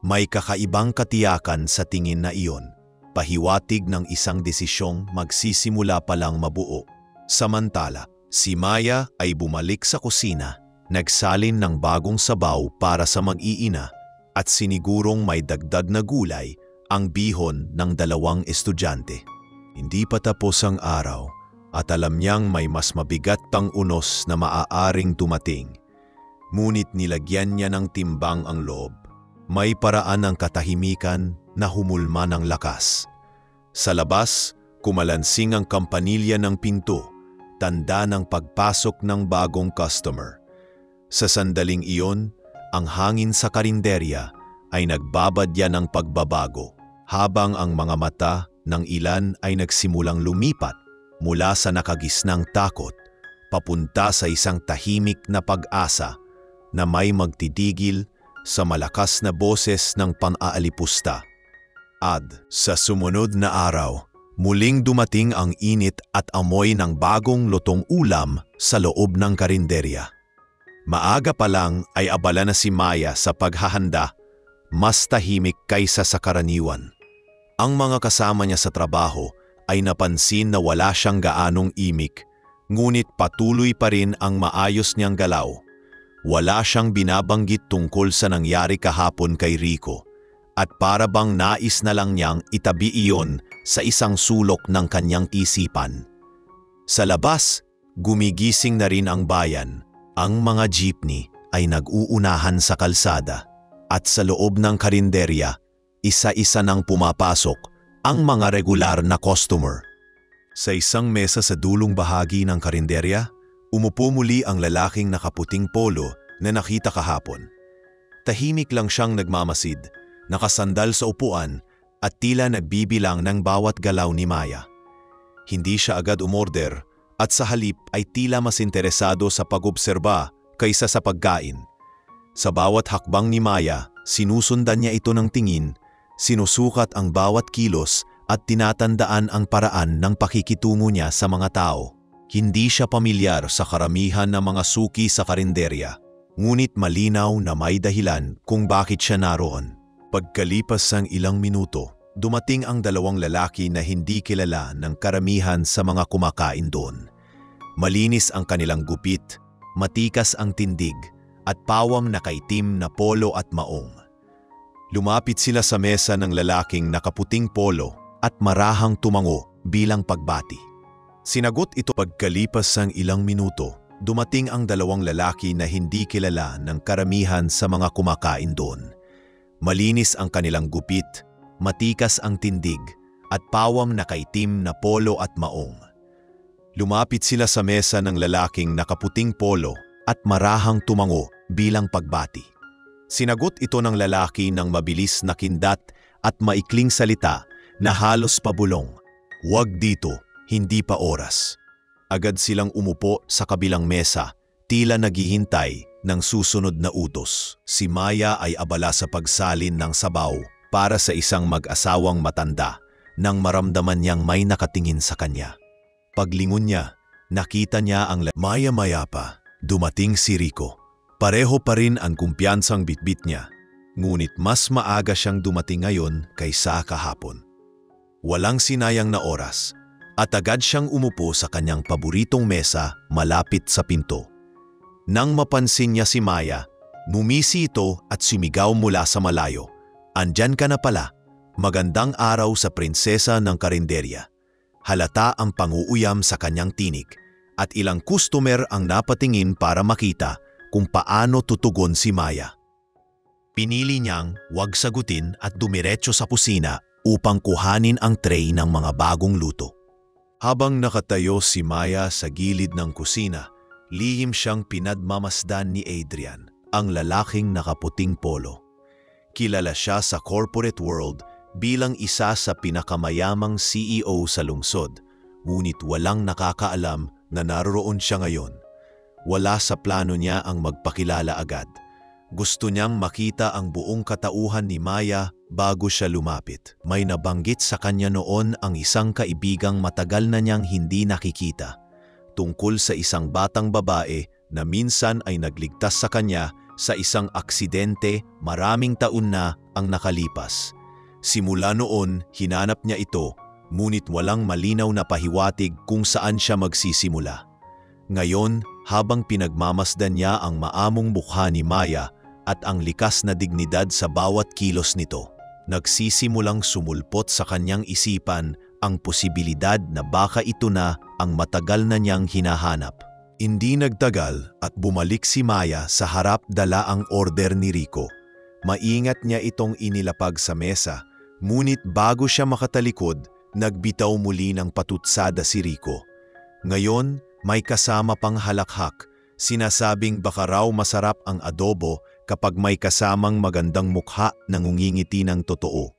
May kakaibang katiyakan sa tingin na iyon, pahiwatig ng isang desisyong magsisimula palang mabuo. Samantala, si Maya ay bumalik sa kusina, nagsalin ng bagong sabaw para sa mag-iina at sinigurong may dagdag na gulay ang bihon ng dalawang estudyante. Hindi pa tapos ang araw at alam niyang may mas mabigat pang unos na maaaring dumating. Ngunit nilagyan niya ng timbang ang loob. May paraan ng katahimikan na humulma ng lakas. Sa labas, kumalansing ang kampanilya ng pinto, tanda ng pagpasok ng bagong customer. Sa sandaling iyon, ang hangin sa karinderya ay nagbabadya ng pagbabago, habang ang mga mata ng ilan ay nagsimulang lumipat mula sa nakagisnang takot papunta sa isang tahimik na pag-asa na may magtitigil sa malakas na boses ng pang-aalipusta. Sa sumunod na araw, muling dumating ang init at amoy ng bagong lutong ulam sa loob ng karinderya. Maaga pa lang ay abala na si Maya sa paghahanda, mas tahimik kaysa sa karaniwan. Ang mga kasama niya sa trabaho ay napansin na wala siyang gaanong imik, ngunit patuloy pa rin ang maayos niyang galaw. Wala siyang binabanggit tungkol sa nangyari kahapon kay Rico, at para bang nais na lang niyang itabi iyon sa isang sulok ng kanyang isipan. Sa labas, gumigising na rin ang bayan. Ang mga jeepney ay nag-uunahan sa kalsada at sa loob ng karinderya, isa-isa nang pumapasok ang mga regular na customer. Sa isang mesa sa dulong bahagi ng karinderya, umupo muli ang lalaking nakaputing polo na nakita kahapon. Tahimik lang siyang nagmamasid, nakasandal sa upuan at tila nagbibilang ng bawat galaw ni Maya. Hindi siya agad umorder at sa halip ay tila mas interesado sa pag-obserba kaysa sa pagkain. Sa bawat hakbang ni Maya, sinusundan niya ito ng tingin, sinusukat ang bawat kilos at tinatandaan ang paraan ng pakikitungo niya sa mga tao. Hindi siya pamilyar sa karamihan ng mga suki sa karinderya, ngunit malinaw na may dahilan kung bakit siya naroon. Pagkalipas ng ilang minuto, dumating ang dalawang lalaki na hindi kilala ng karamihan sa mga kumakain doon. Malinis ang kanilang gupit, matikas ang tindig, at pawang nakaitim na polo at maong. Lumapit sila sa mesa ng lalaking nakaputing polo at marahang tumango bilang pagbati. Sinagot ito. Pagkalipas ng ilang minuto, dumating ang dalawang lalaki na hindi kilala ng karamihan sa mga kumakain doon. Malinis ang kanilang gupit, matikas ang tindig, at pawang nakaitim na polo at maong. Lumapit sila sa mesa ng lalaking nakaputing polo at marahang tumango bilang pagbati. Sinagot ito ng lalaki ng mabilis na kindat at maikling salita na halos pabulong. "Huwag dito, hindi pa oras." Agad silang umupo sa kabilang mesa, tila naghihintay ng susunod na utos. Si Maya ay abala sa pagsalin ng sabaw para sa isang mag-asawang matanda nang maramdaman niyang may nakatingin sa kanya. Paglingon niya, nakita niya ang maya-maya pa. Dumating si Rico. Pareho pa rin ang kumpiyansang bitbit niya, ngunit mas maaga siyang dumating ngayon kaysa kahapon. Walang sinayang na oras at agad siyang umupo sa kanyang paboritong mesa malapit sa pinto. Nang mapansin niya si Maya, numisi ito at sumigaw mula sa malayo. "Andyan ka na pala, magandang araw sa prinsesa ng karinderya." Halata ang panguuyam sa kanyang tinig at ilang customer ang napatingin para makita kung paano tutugon si Maya. Pinili niyang huwag sagutin at dumiretso sa kusina upang kuhanin ang tray ng mga bagong luto. Habang nakatayo si Maya sa gilid ng kusina, lihim siyang pinagmamasdan ni Adrian, ang lalaking nakaputing polo. Kilala siya sa corporate world bilang isa sa pinakamayamang CEO sa lungsod, ngunit walang nakakaalam na naroon siya ngayon. Wala sa plano niya ang magpakilala agad. Gusto niyang makita ang buong katauhan ni Maya bago siya lumapit. May nabanggit sa kanya noon ang isang kaibigang matagal na niyang hindi nakikita, tungkol sa isang batang babae na minsan ay nagligtas sa kanya sa isang aksidente maraming taon na ang nakalipas. Simula noon, hinanap niya ito, ngunit walang malinaw na pahiwatig kung saan siya magsisimula. Ngayon, habang pinagmamasdan niya ang maamong mukha ni Maya at ang likas na dignidad sa bawat kilos nito, nagsisimulang sumulpot sa kanyang isipan ang posibilidad na baka ito na ang matagal na niyang hinahanap. Hindi nagtagal at bumalik si Maya sa harap dala ang order ni Rico. Maingat niya itong inilapag sa mesa, ngunit bago siya makatalikod, nagbitaw muli ng patutsada si Rico. Ngayon, may kasama pang halakhak, sinasabing baka raw masarap ang adobo kapag may kasamang magandang mukha na ngungingiti ng totoo.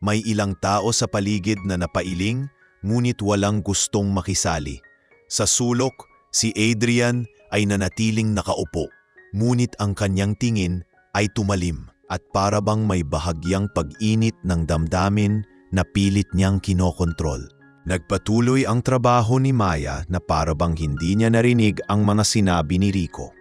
May ilang tao sa paligid na napailing, ngunit walang gustong makisali. Sa sulok, si Adrian ay nanatiling nakaupo, ngunit ang kanyang tingin ay tumalim at para bang may bahagyang pag-init ng damdamin na pilit niyang kinokontrol. Nagpatuloy ang trabaho ni Maya na para bang hindi niya narinig ang mga sinabi ni Rico.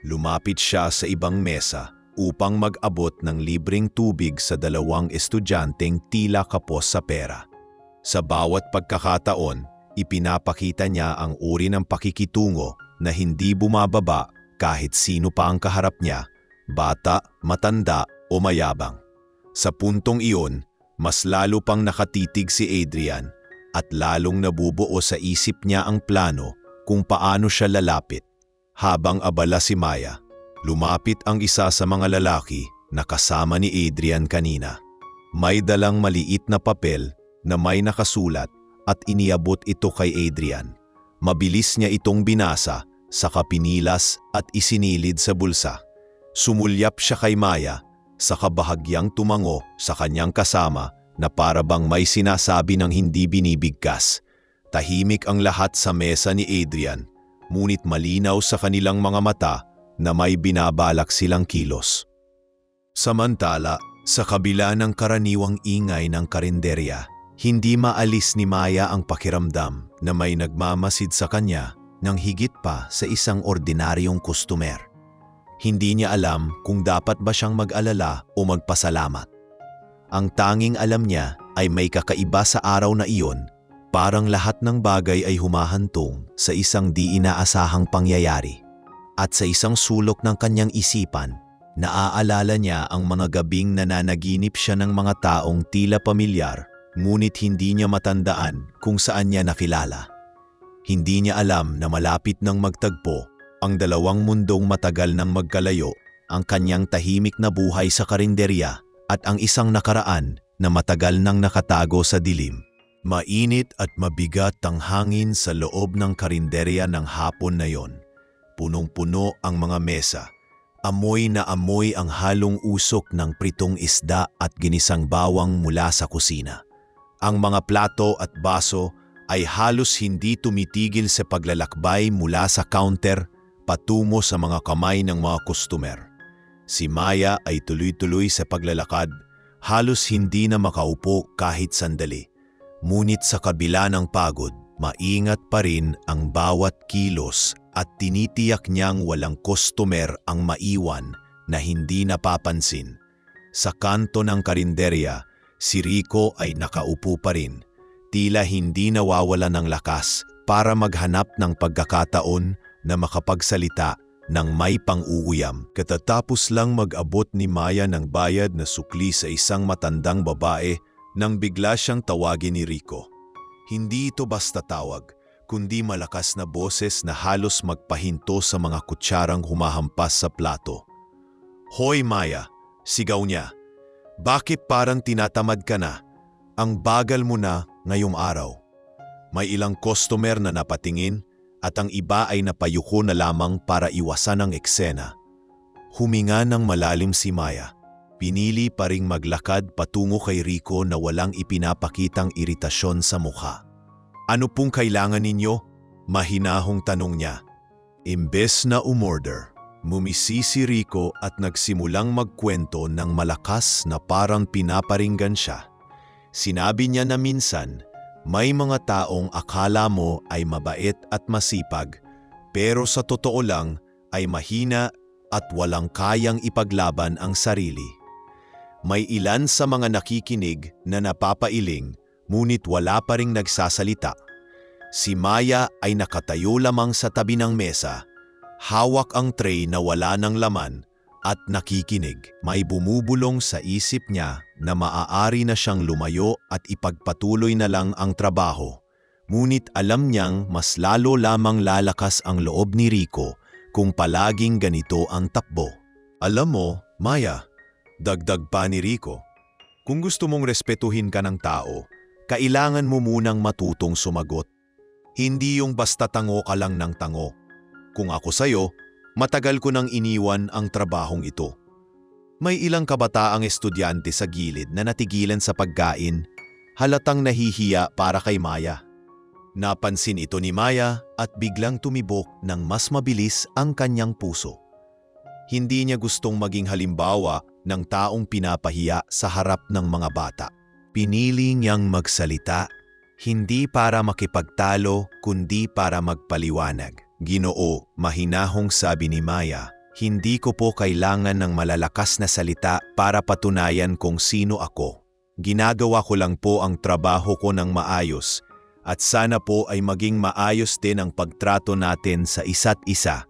Lumapit siya sa ibang mesa upang mag-abot ng libreng tubig sa dalawang estudyanteng tila kapos sa pera. Sa bawat pagkakataon, ipinapakita niya ang uri ng pakikitungo na hindi bumababa kahit sino pa ang kaharap niya, bata, matanda o mayabang. Sa puntong iyon, mas lalo pang nakatitig si Adrian at lalong nabubuo sa isip niya ang plano kung paano siya lalapit. Habang abala si Maya, lumapit ang isa sa mga lalaki na kasama ni Adrian kanina. May dalang maliit na papel na may nakasulat at iniabot ito kay Adrian. Mabilis niya itong binasa, saka pinilas at isinilid sa bulsa. Sumulyap siya kay Maya, saka bahagyang tumango sa kanyang kasama na para bang may sinasabi ng hindi binibigkas. Tahimik ang lahat sa mesa ni Adrian, ngunit malinaw sa kanilang mga mata na may binabalak silang kilos. Samantala, sa kabila ng karaniwang ingay ng karinderya, hindi maalis ni Maya ang pakiramdam na may nagmamasid sa kanya ng higit pa sa isang ordinaryong kustumer. Hindi niya alam kung dapat ba siyang mag-alala o magpasalamat. Ang tanging alam niya ay may kakaiba sa araw na iyon, parang lahat ng bagay ay humahantong sa isang di inaasahang pangyayari. At sa isang sulok ng kanyang isipan, naaalala niya ang mga gabing nananaginip siya ng mga taong tila pamilyar, ngunit hindi niya matandaan kung saan niya nakilala. Hindi niya alam na malapit nang magtagpo ang dalawang mundong matagal nang magkalayo, ang kanyang tahimik na buhay sa karinderya at ang isang nakaraan na matagal nang nakatago sa dilim. Mainit at mabigat ang hangin sa loob ng karinderya ng hapon na yon. Punong-puno ang mga mesa. Amoy na amoy ang halong usok ng pritong isda at ginisang bawang mula sa kusina. Ang mga plato at baso ay halos hindi tumitigil sa paglalakbay mula sa counter patungo sa mga kamay ng mga kustumer. Si Maya ay tuloy-tuloy sa paglalakad, halos hindi na makaupo kahit sandali. Ngunit sa kabila ng pagod, maingat pa rin ang bawat kilos at tinitiyak niyang walang kustumer ang maiwan na hindi napapansin. Sa kanto ng karinderya, si Rico ay nakaupo pa rin, tila hindi nawawala ng lakas para maghanap ng pagkakataon na makapagsalita ng may pang-uuyam. Katatapos lang mag-abot ni Maya ng bayad na sukli sa isang matandang babae nang bigla siyang tawagin ni Rico. Hindi ito basta tawag, kundi malakas na boses na halos magpahinto sa mga kutsarang humahampas sa plato. "Hoy Maya," sigaw niya. "Bakit parang tinatamad ka na? Ang bagal mo na ngayong araw." May ilang customer na napatingin at ang iba ay napayuko na lamang para iwasan ang eksena. Huminga ng malalim si Maya. Pinili pa ring maglakad patungo kay Rico na walang ipinapakitang iritasyon sa mukha. "Ano pong kailangan ninyo?" Mahinahong tanong niya. Imbes na umorder, mumisi si Rico at nagsimulang magkwento ng malakas na parang pinaparinggan siya. Sinabi niya na minsan, may mga taong akala mo ay mabait at masipag, pero sa totoo lang ay mahina at walang kayang ipaglaban ang sarili. May ilan sa mga nakikinig na napapailing, ngunit wala pa ring nagsasalita. Si Maya ay nakatayo lamang sa tabi ng mesa, hawak ang tray na wala ng laman at nakikinig. May bumubulong sa isip niya na maaari na siyang lumayo at ipagpatuloy na lang ang trabaho. Ngunit alam niyang mas lalo lamang lalakas ang loob ni Rico kung palaging ganito ang takbo. "Alam mo, Maya," dagdag pa ni Rico, "kung gusto mong respetuhin ka ng tao, kailangan mo munang matutong sumagot. Hindi yung basta tango ka lang ng tango. Kung ako sa'yo, matagal ko nang iniwan ang trabahong ito." May ilang kabataang estudyante sa gilid na natigilan sa pagkain, halatang nahihiya para kay Maya. Napansin ito ni Maya at biglang tumibok ng mas mabilis ang kanyang puso. Hindi niya gustong maging halimbawa ng taong pinapahiya sa harap ng mga bata. Pinili niyang magsalita, hindi para makipagtalo kundi para magpaliwanag. "Ginoo," mahinahong sabi ni Maya, "hindi ko po kailangan ng malalakas na salita para patunayan kung sino ako. Ginagawa ko lang po ang trabaho ko ng maayos at sana po ay maging maayos din ang pagtrato natin sa isa't isa."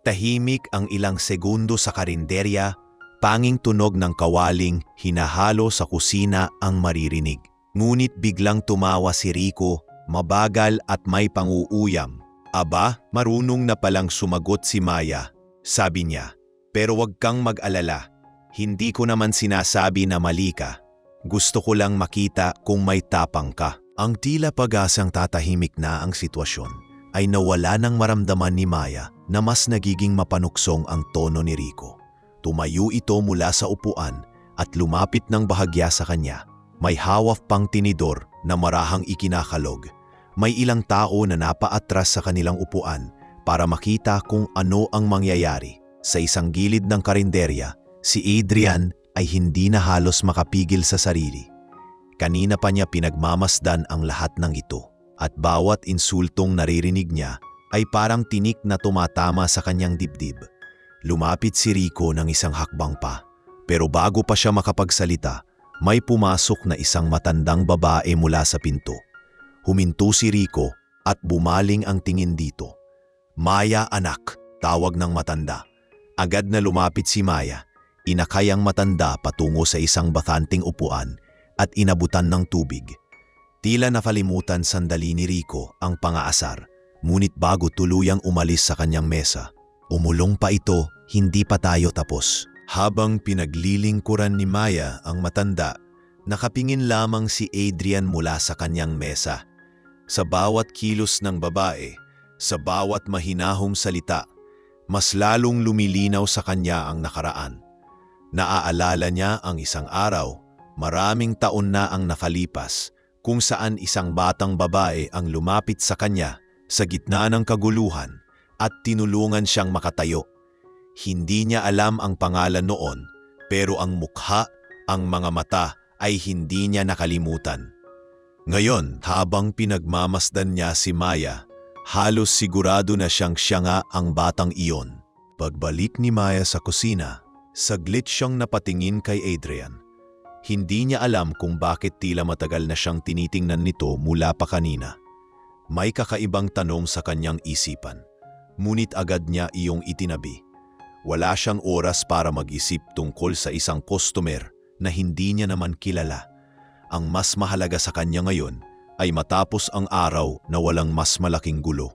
Tahimik ang ilang segundo sa karinderya, panging tunog ng kawaling hinahalo sa kusina ang maririnig. Ngunit biglang tumawa si Rico, mabagal at may panguuyam. "Aba, marunong na palang sumagot si Maya," sabi niya. "Pero wag kang mag-alala. Hindi ko naman sinasabi na mali ka. Gusto ko lang makita kung may tapang ka." Ang tila pag-asang tatahimik na ang sitwasyon ay nawala ng maramdaman ni Maya na mas nagiging mapanuksong ang tono ni Rico. Tumayo ito mula sa upuan at lumapit ng bahagya sa kanya. May hawak pang tinidor na marahang ikinakalog. May ilang tao na napaatras sa kanilang upuan para makita kung ano ang mangyayari. Sa isang gilid ng karinderya, si Adrian ay hindi na halos makapigil sa sarili. Kanina pa niya pinagmamasdan ang lahat ng ito at bawat insultong naririnig niya ay parang tinik na tumatama sa kanyang dibdib. Lumapit si Rico ng isang hakbang pa, pero bago pa siya makapagsalita, may pumasok na isang matandang babae mula sa pinto. Huminto si Rico at bumaling ang tingin dito. "Maya, anak," tawag ng matanda. Agad na lumapit si Maya, inakay ang matanda patungo sa isang bakanting upuan at inabutan ng tubig. Tila nakalimutan sandali ni Rico ang pangaasar, ngunit bago tuluyang umalis sa kanyang mesa, umulong pa ito, "Hindi pa tayo tapos." Habang pinaglilingkuran ni Maya ang matanda, nakapingin lamang si Adrian mula sa kanyang mesa. Sa bawat kilos ng babae, sa bawat mahinahong salita, mas lalong lumilinaw sa kanya ang nakaraan. Naaalala niya ang isang araw, maraming taon na ang nakalipas, kung saan isang batang babae ang lumapit sa kanya sa gitna ng kaguluhan at tinulungan siyang makatayo. Hindi niya alam ang pangalan noon, pero ang mukha, ang mga mata ay hindi niya nakalimutan. Ngayon, habang pinagmamasdan niya si Maya, halos sigurado na siya nga ang batang iyon. Pagbalik ni Maya sa kusina, saglit siyang napatingin kay Adrian. Hindi niya alam kung bakit tila matagal na siyang tinitingnan nito mula pa kanina. May kakaibang tanong sa kanyang isipan, ngunit agad niya iyong itinabi. Wala siyang oras para mag-isip tungkol sa isang customer na hindi niya naman kilala. Ang mas mahalaga sa kanya ngayon ay matapos ang araw na walang mas malaking gulo.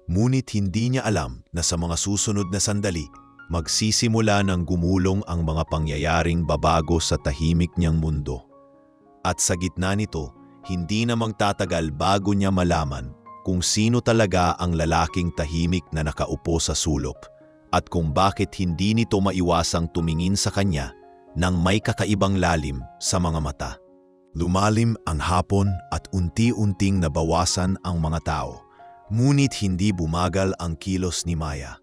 Ngunit hindi niya alam na sa mga susunod na sandali, magsisimula ng gumulong ang mga pangyayaring babago sa tahimik niyang mundo. At sa gitna nito, hindi na magtatagal bago niya malaman kung sino talaga ang lalaking tahimik na nakaupo sa sulok at kung bakit hindi nito maiwasang tumingin sa kanya nang may kakaibang lalim sa mga mata. Lumalim ang hapon at unti-unting nabawasan ang mga tao, ngunit hindi bumagal ang kilos ni Maya.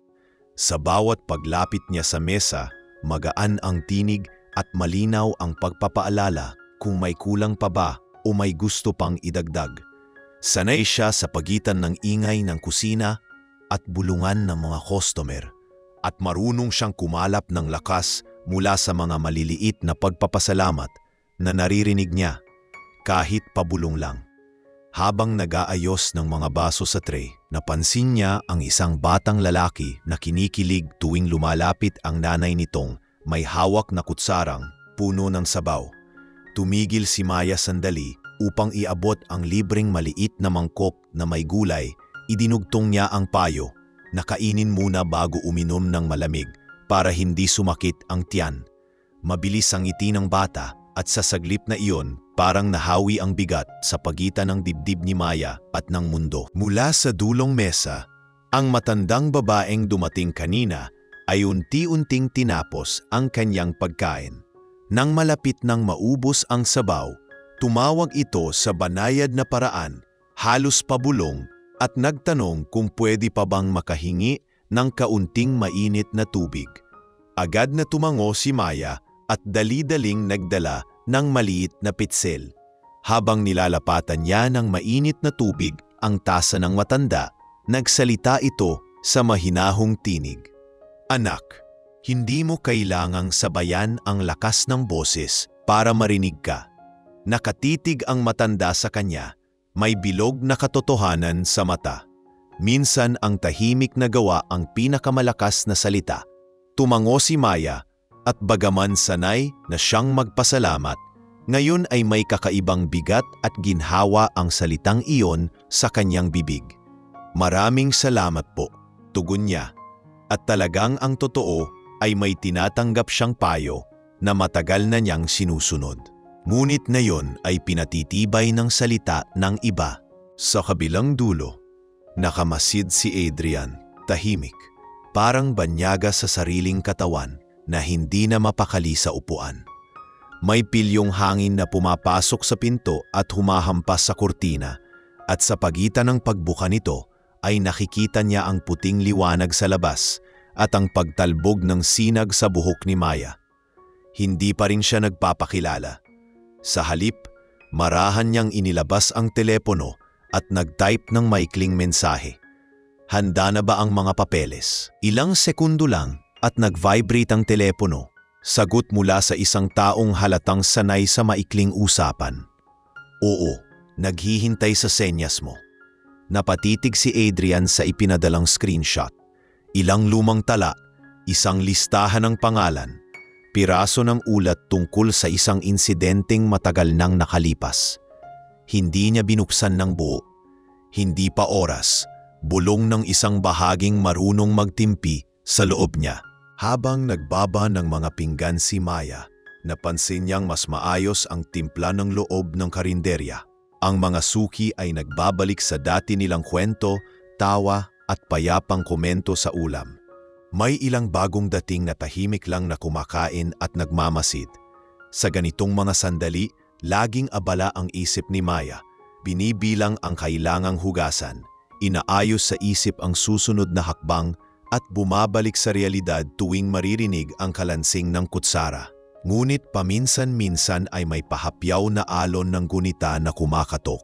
Sa bawat paglapit niya sa mesa, magaan ang tinig at malinaw ang pagpapaalala kung may kulang pa ba o may gusto pang idagdag. Sanay siya sa pagitan ng ingay ng kusina at bulungan ng mga customer at marunong siyang kumalap ng lakas mula sa mga maliliit na pagpapasalamat na naririnig niya kahit pabulong lang. Habang nag-aayos ng mga baso sa tray, napansin niya ang isang batang lalaki na kinikilig tuwing lumalapit ang nanay nitong may hawak na kutsarang puno ng sabaw. Tumigil si Maya sandali upang iabot ang libreng maliit na mangkok na may gulay. Idinugtong niya ang payo na kainin muna bago uminom ng malamig para hindi sumakit ang tiyan. Mabilis ang ngiti ng bata at sa saglit na iyon parang nahawi ang bigat sa pagitan ng dibdib ni Maya at ng mundo. Mula sa dulong mesa, ang matandang babaeng dumating kanina ay unti-unting tinapos ang kanyang pagkain. Nang malapit nang maubos ang sabaw, tumawag ito sa banayad na paraan, halos pabulong at nagtanong kung pwede pa bang makahingi ng kaunting mainit na tubig. Agad na tumango si Maya at dali-daling nagdala ng maliit na pitsel. Habang nilalapatan niya ng mainit na tubig ang tasa ng matanda, nagsalita ito sa mahinahong tinig. "Anak, hindi mo kailangang sabayan ang lakas ng boses para marinig ka." Nakatitig ang matanda sa kanya, may bilog na katotohanan sa mata. Minsan ang tahimik na gawa ang pinakamalakas na salita. Tumango si Maya at bagaman sanay na siyang magpasalamat, ngayon ay may kakaibang bigat at ginhawa ang salitang iyon sa kanyang bibig. "Maraming salamat po," tugon niya. At talagang ang totoo ay may tinatanggap siyang payo na matagal na niyang sinusunod. Ngunit ngayon ay pinatitibay ng salita ng iba. Sa kabilang dulo, nakamasid si Adrian, tahimik, parang banyaga sa sariling katawan na hindi na mapakali sa upuan. May pilyong hangin na pumapasok sa pinto at humahampas sa kurtina, at sa pagitan ng pagbuka nito ay nakikita niya ang puting liwanag sa labas at ang pagtalbog ng sinag sa buhok ni Maya. Hindi pa rin siya nagpapakilala. Sa halip, marahan niyang inilabas ang telepono at nag-type ng maikling mensahe. Handa na ba ang mga papeles? Ilang sekundo lang at nag-vibrate ang telepono. Sagot mula sa isang taong halatang sanay sa maikling usapan. "Oo, naghihintay sa senyas mo." Napatitig si Adrian sa ipinadalang screenshot. Ilang lumang tala, isang listahan ng pangalan, piraso ng ulat tungkol sa isang insidenteng matagal nang nakalipas. Hindi niya binuksan ng buo. Hindi pa oras, bulong ng isang bahaging marunong magtimpi sa loob niya. Habang nagbaba ng mga pinggan si Maya, napansin niyang mas maayos ang timpla ng loob ng karinderya. Ang mga suki ay nagbabalik sa dati nilang kwento, tawa at payapang komento sa ulam. May ilang bagong dating na tahimik lang na kumakain at nagmamasid. Sa ganitong mga sandali, laging abala ang isip ni Maya. Binibilang ang kailangang hugasan, inaayos sa isip ang susunod na hakbang at bumabalik sa realidad tuwing maririnig ang kalansing ng kutsara. Ngunit paminsan-minsan ay may pahapyaw na alon ng gunita na kumakatok.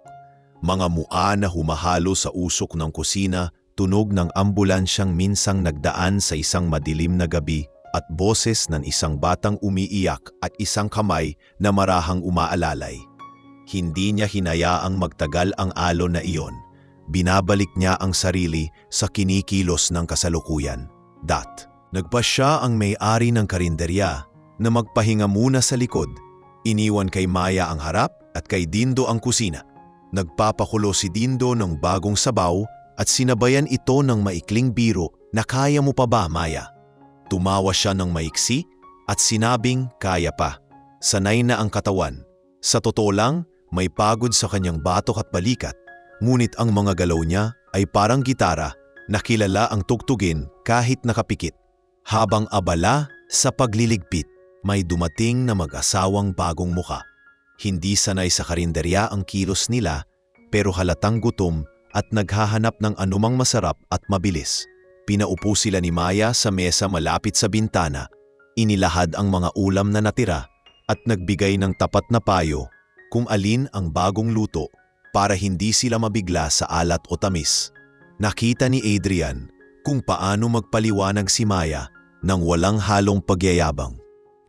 Mga mua na humahalo sa usok ng kusina, tunog ng ambulansyang minsang nagdaan sa isang madilim na gabi at boses ng isang batang umiiyak at isang kamay na marahang umaalalay. Hindi niya hinayaang magtagal ang alon na iyon. Binabalik niya ang sarili sa kinikilos ng kasalukuyan. Nagpa siya ang may-ari ng karinderya na magpahinga muna sa likod. Iniwan kay Maya ang harap at kay Dindo ang kusina. Nagpapakulo si Dindo ng bagong sabaw at sinabayan ito ng maikling biro na kaya mo pa ba, Maya? Tumawa siya ng maiksi at sinabing kaya pa. Sanay na ang katawan. Sa totoo lang, may pagod sa kanyang batok at balikat. Ngunit ang mga galaw niya ay parang gitara na kilala ang tugtugin kahit nakapikit. Habang abala sa pagliligpit, may dumating na mag-asawang bagong muka. Hindi sanay sa karinderya ang kilos nila pero halatang gutom at naghahanap ng anumang masarap at mabilis. Pinaupo sila ni Maya sa mesa malapit sa bintana, inilahad ang mga ulam na natira at nagbigay ng tapat na payo kung alin ang bagong luto para hindi sila mabigla sa alat o tamis. Nakita ni Adrian kung paano magpaliwanag si Maya nang walang halong pagyayabang.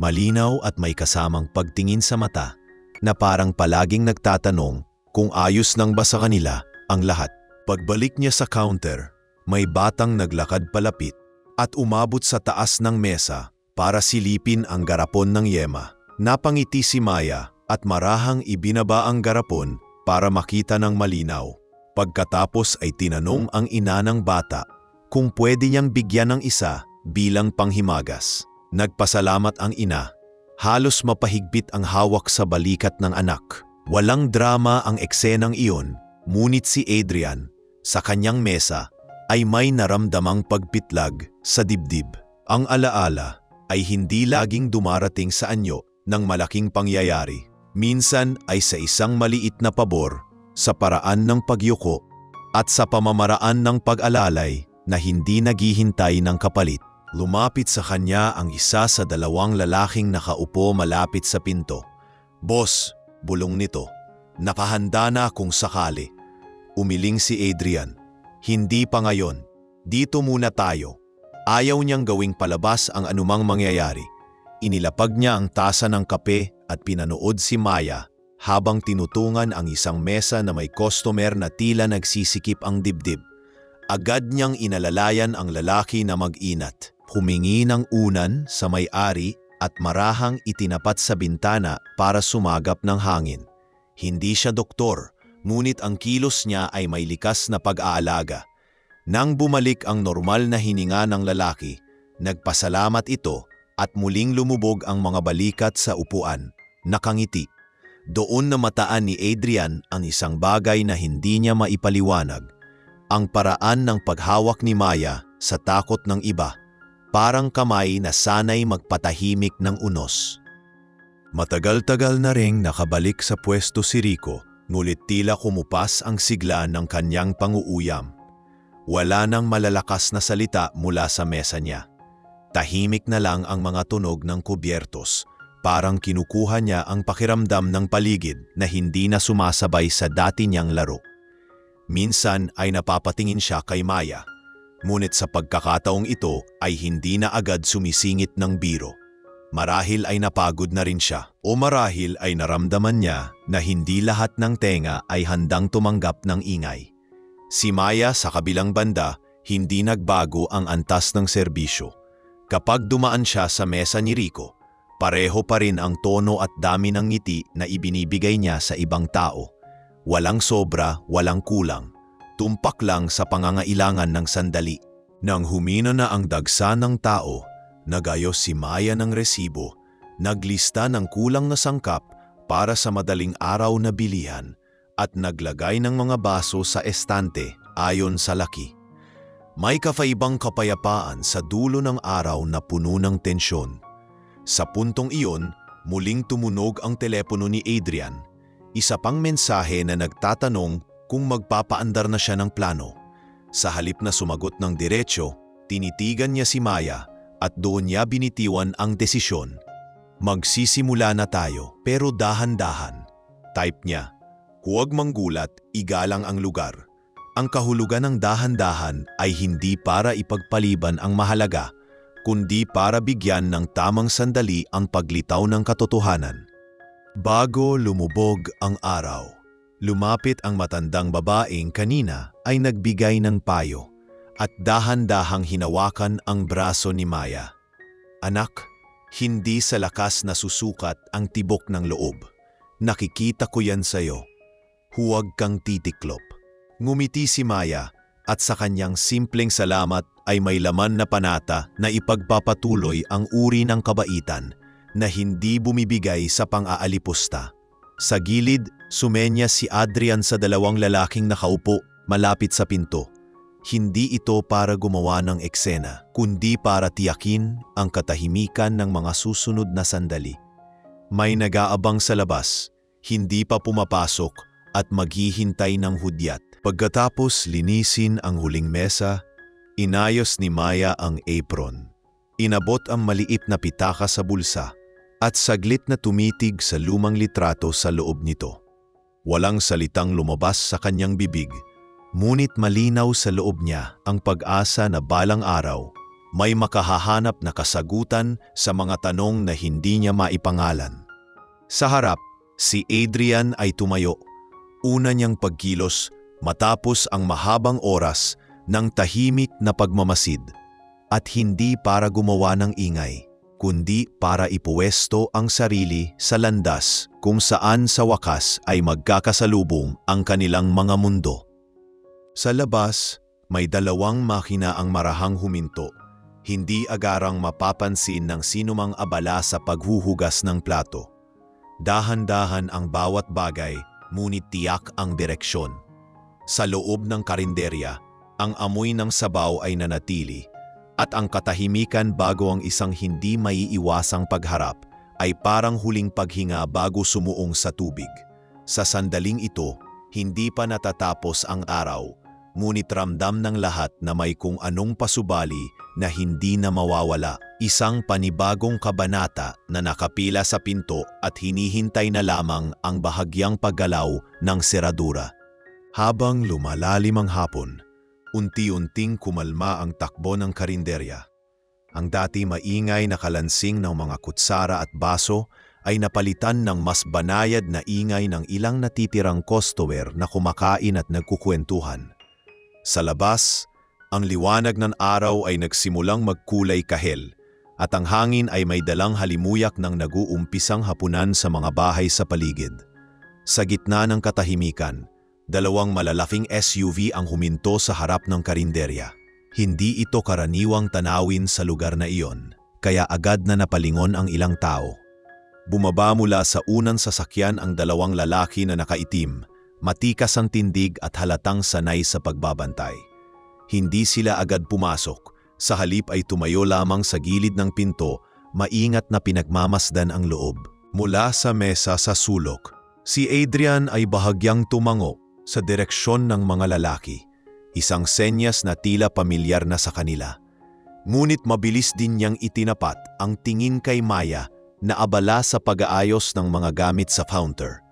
Malinaw at may kasamang pagtingin sa mata na parang palaging nagtatanong kung ayos lang ba sa kanila ang lahat. Pagbalik niya sa counter, may batang naglakad palapit at umabot sa taas ng mesa para silipin ang garapon ng yema. Napangiti si Maya at marahang ibinaba ang garapon para makita ng malinaw. Pagkatapos ay tinanong ang ina ng bata kung pwede niyang bigyan ng isa bilang panghimagas. Nagpasalamat ang ina. Halos mapahigpit ang hawak sa balikat ng anak. Walang drama ang eksenang iyon, ngunit si Adrian, sa kanyang mesa, ay may naramdamang pagpitlag sa dibdib. Ang alaala ay hindi laging dumarating sa anyo ng malaking pangyayari. Minsan ay sa isang maliit na pabor, sa paraan ng pagyuko, at sa pamamaraan ng pag-alalay na hindi naghihintay ng kapalit. Lumapit sa kanya ang isa sa dalawang lalaking nakaupo malapit sa pinto. "Boss," bulong nito, "nakahanda na kung sakali." Umiling si Adrian. "Hindi pa ngayon. Dito muna tayo." Ayaw niyang gawing palabas ang anumang mangyayari. Inilapag niya ang tasa ng kape at pinanood si Maya habang tinutungan ang isang mesa na may customer na tila nagsisikip ang dibdib. Agad niyang inalalayan ang lalaki na mag-inat. Humingi ng unan sa may-ari at marahang itinapat sa bintana para sumagap ng hangin. Hindi siya doktor, ngunit ang kilos niya ay may likas na pag-aalaga. Nang bumalik ang normal na hininga ng lalaki, nagpasalamat ito at muling lumubog ang mga balikat sa upuan, nakangiti. Doon na mataan ni Adrian ang isang bagay na hindi niya maipaliwanag. Ang paraan ng paghawak ni Maya sa takot ng iba, parang kamay na sanay magpatahimik ng unos. Matagal-tagal na ring nakabalik sa pwesto si Rico, ngunit tila kumupas ang sigla ng kanyang panguuyam. Wala nang malalakas na salita mula sa mesa niya. Tahimik na lang ang mga tunog ng kubyertos, parang kinukuha niya ang pakiramdam ng paligid na hindi na sumasabay sa dati niyang laro. Minsan ay napapatingin siya kay Maya, ngunit sa pagkakataong ito ay hindi na agad sumisingit ng biro. Marahil ay napagod na rin siya o marahil ay naramdaman niya na hindi lahat ng tenga ay handang tumanggap ng ingay. Si Maya sa kabilang banda, hindi nagbago ang antas ng serbisyo. Kapag dumaan siya sa mesa ni Rico, pareho pa rin ang tono at dami ng ngiti na ibinibigay niya sa ibang tao. Walang sobra, walang kulang. Tumpak lang sa pangangailangan ng sandali. Nang humina na ang dagsa ng tao, nagayos si Maya ng resibo, naglista ng kulang na sangkap para sa madaling araw na bilihan at naglagay ng mga baso sa estante ayon sa laki. May kakaibang kapayapaan sa dulo ng araw na puno ng tensyon. Sa puntong iyon, muling tumunog ang telepono ni Adrian. Isa pang mensahe na nagtatanong kung magpapaandar na siya ng plano. Sa halip na sumagot ng diretsyo, tinitigan niya si Maya at doon niya binitiwan ang desisyon. "Magsisimula na tayo pero dahan-dahan." Type niya. "Huwag manggulat, igalang ang lugar." Ang kahulugan ng dahan-dahan ay hindi para ipagpaliban ang mahalaga, kundi para bigyan ng tamang sandali ang paglitaw ng katotohanan. Bago lumubog ang araw, lumapit ang matandang babaeng kanina ay nagbigay ng payo at dahan-dahang hinawakan ang braso ni Maya. "Anak, hindi sa lakas na susukat ang tibok ng loob. Nakikita ko yan sa'yo. huwag kang titiklop. Ngumiti si Maya at sa kanyang simpleng salamat ay may laman na panata na ipagpapatuloy ang uri ng kabaitan na hindi bumibigay sa pang-aalipusta. Sa gilid, sumenya si Adrian sa dalawang lalaking nakaupo malapit sa pinto. Hindi ito para gumawa ng eksena, kundi para tiyakin ang katahimikan ng mga susunod na sandali. May nag-aabang sa labas, hindi pa pumapasok at maghihintay ng hudyat. Pagkatapos linisin ang huling mesa, inayos ni Maya ang apron. Inabot ang maliit na pitaka sa bulsa at saglit na tumitig sa lumang litrato sa loob nito. Walang salitang lumabas sa kanyang bibig. Ngunit malinaw sa loob niya ang pag-asa na balang araw may makahahanap na kasagutan sa mga tanong na hindi niya maipangalan. Sa harap, si Adrian ay tumayo. Una niyang pagkilos matapos ang mahabang oras ng tahimik na pagmamasid at hindi para gumawa ng ingay, kundi para ipuwesto ang sarili sa landas kung saan sa wakas ay magkakasalubong ang kanilang mga mundo. Sa labas, may dalawang makina ang marahang huminto. Hindi agarang mapapansin ng sinumang abala sa paghuhugas ng plato. Dahan-dahan ang bawat bagay, ngunit tiyak ang direksyon. Sa loob ng karinderya, ang amoy ng sabaw ay nanatili, at ang katahimikan bago ang isang hindi maiiwasang pagharap ay parang huling paghinga bago sumuong sa tubig. Sa sandaling ito, hindi pa natatapos ang araw, ngunit ramdam ng lahat na may kung anong pasubali na hindi na mawawala. Isang panibagong kabanata na nakapila sa pinto at hinihintay na lamang ang bahagyang paggalaw ng seradura. Habang lumalalim ang hapon, unti-unting kumalma ang takbo ng karinderya. Ang dati maingay na kalansing ng mga kutsara at baso ay napalitan ng mas banayad na ingay ng ilang natitirang customer na kumakain at nagkukwentuhan. Sa labas, ang liwanag ng araw ay nagsimulang magkulay kahel at ang hangin ay may dalang halimuyak ng nag-uumpisang hapunan sa mga bahay sa paligid. Sa gitna ng katahimikan, dalawang malalaking SUV ang huminto sa harap ng karinderya. Hindi ito karaniwang tanawin sa lugar na iyon, kaya agad na napalingon ang ilang tao. Bumaba mula sa unang sasakyan ang dalawang lalaki na nakaitim, matikas ang tindig at halatang sanay sa pagbabantay. Hindi sila agad pumasok, sa halip ay tumayo lamang sa gilid ng pinto, maingat na pinagmamasdan ang loob. Mula sa mesa sa sulok, si Adrian ay bahagyang tumango sa direksyon ng mga lalaki, isang senyas na tila pamilyar na sa kanila. Ngunit mabilis din niyang itinapat ang tingin kay Maya na abala sa pag-aayos ng mga gamit sa counter.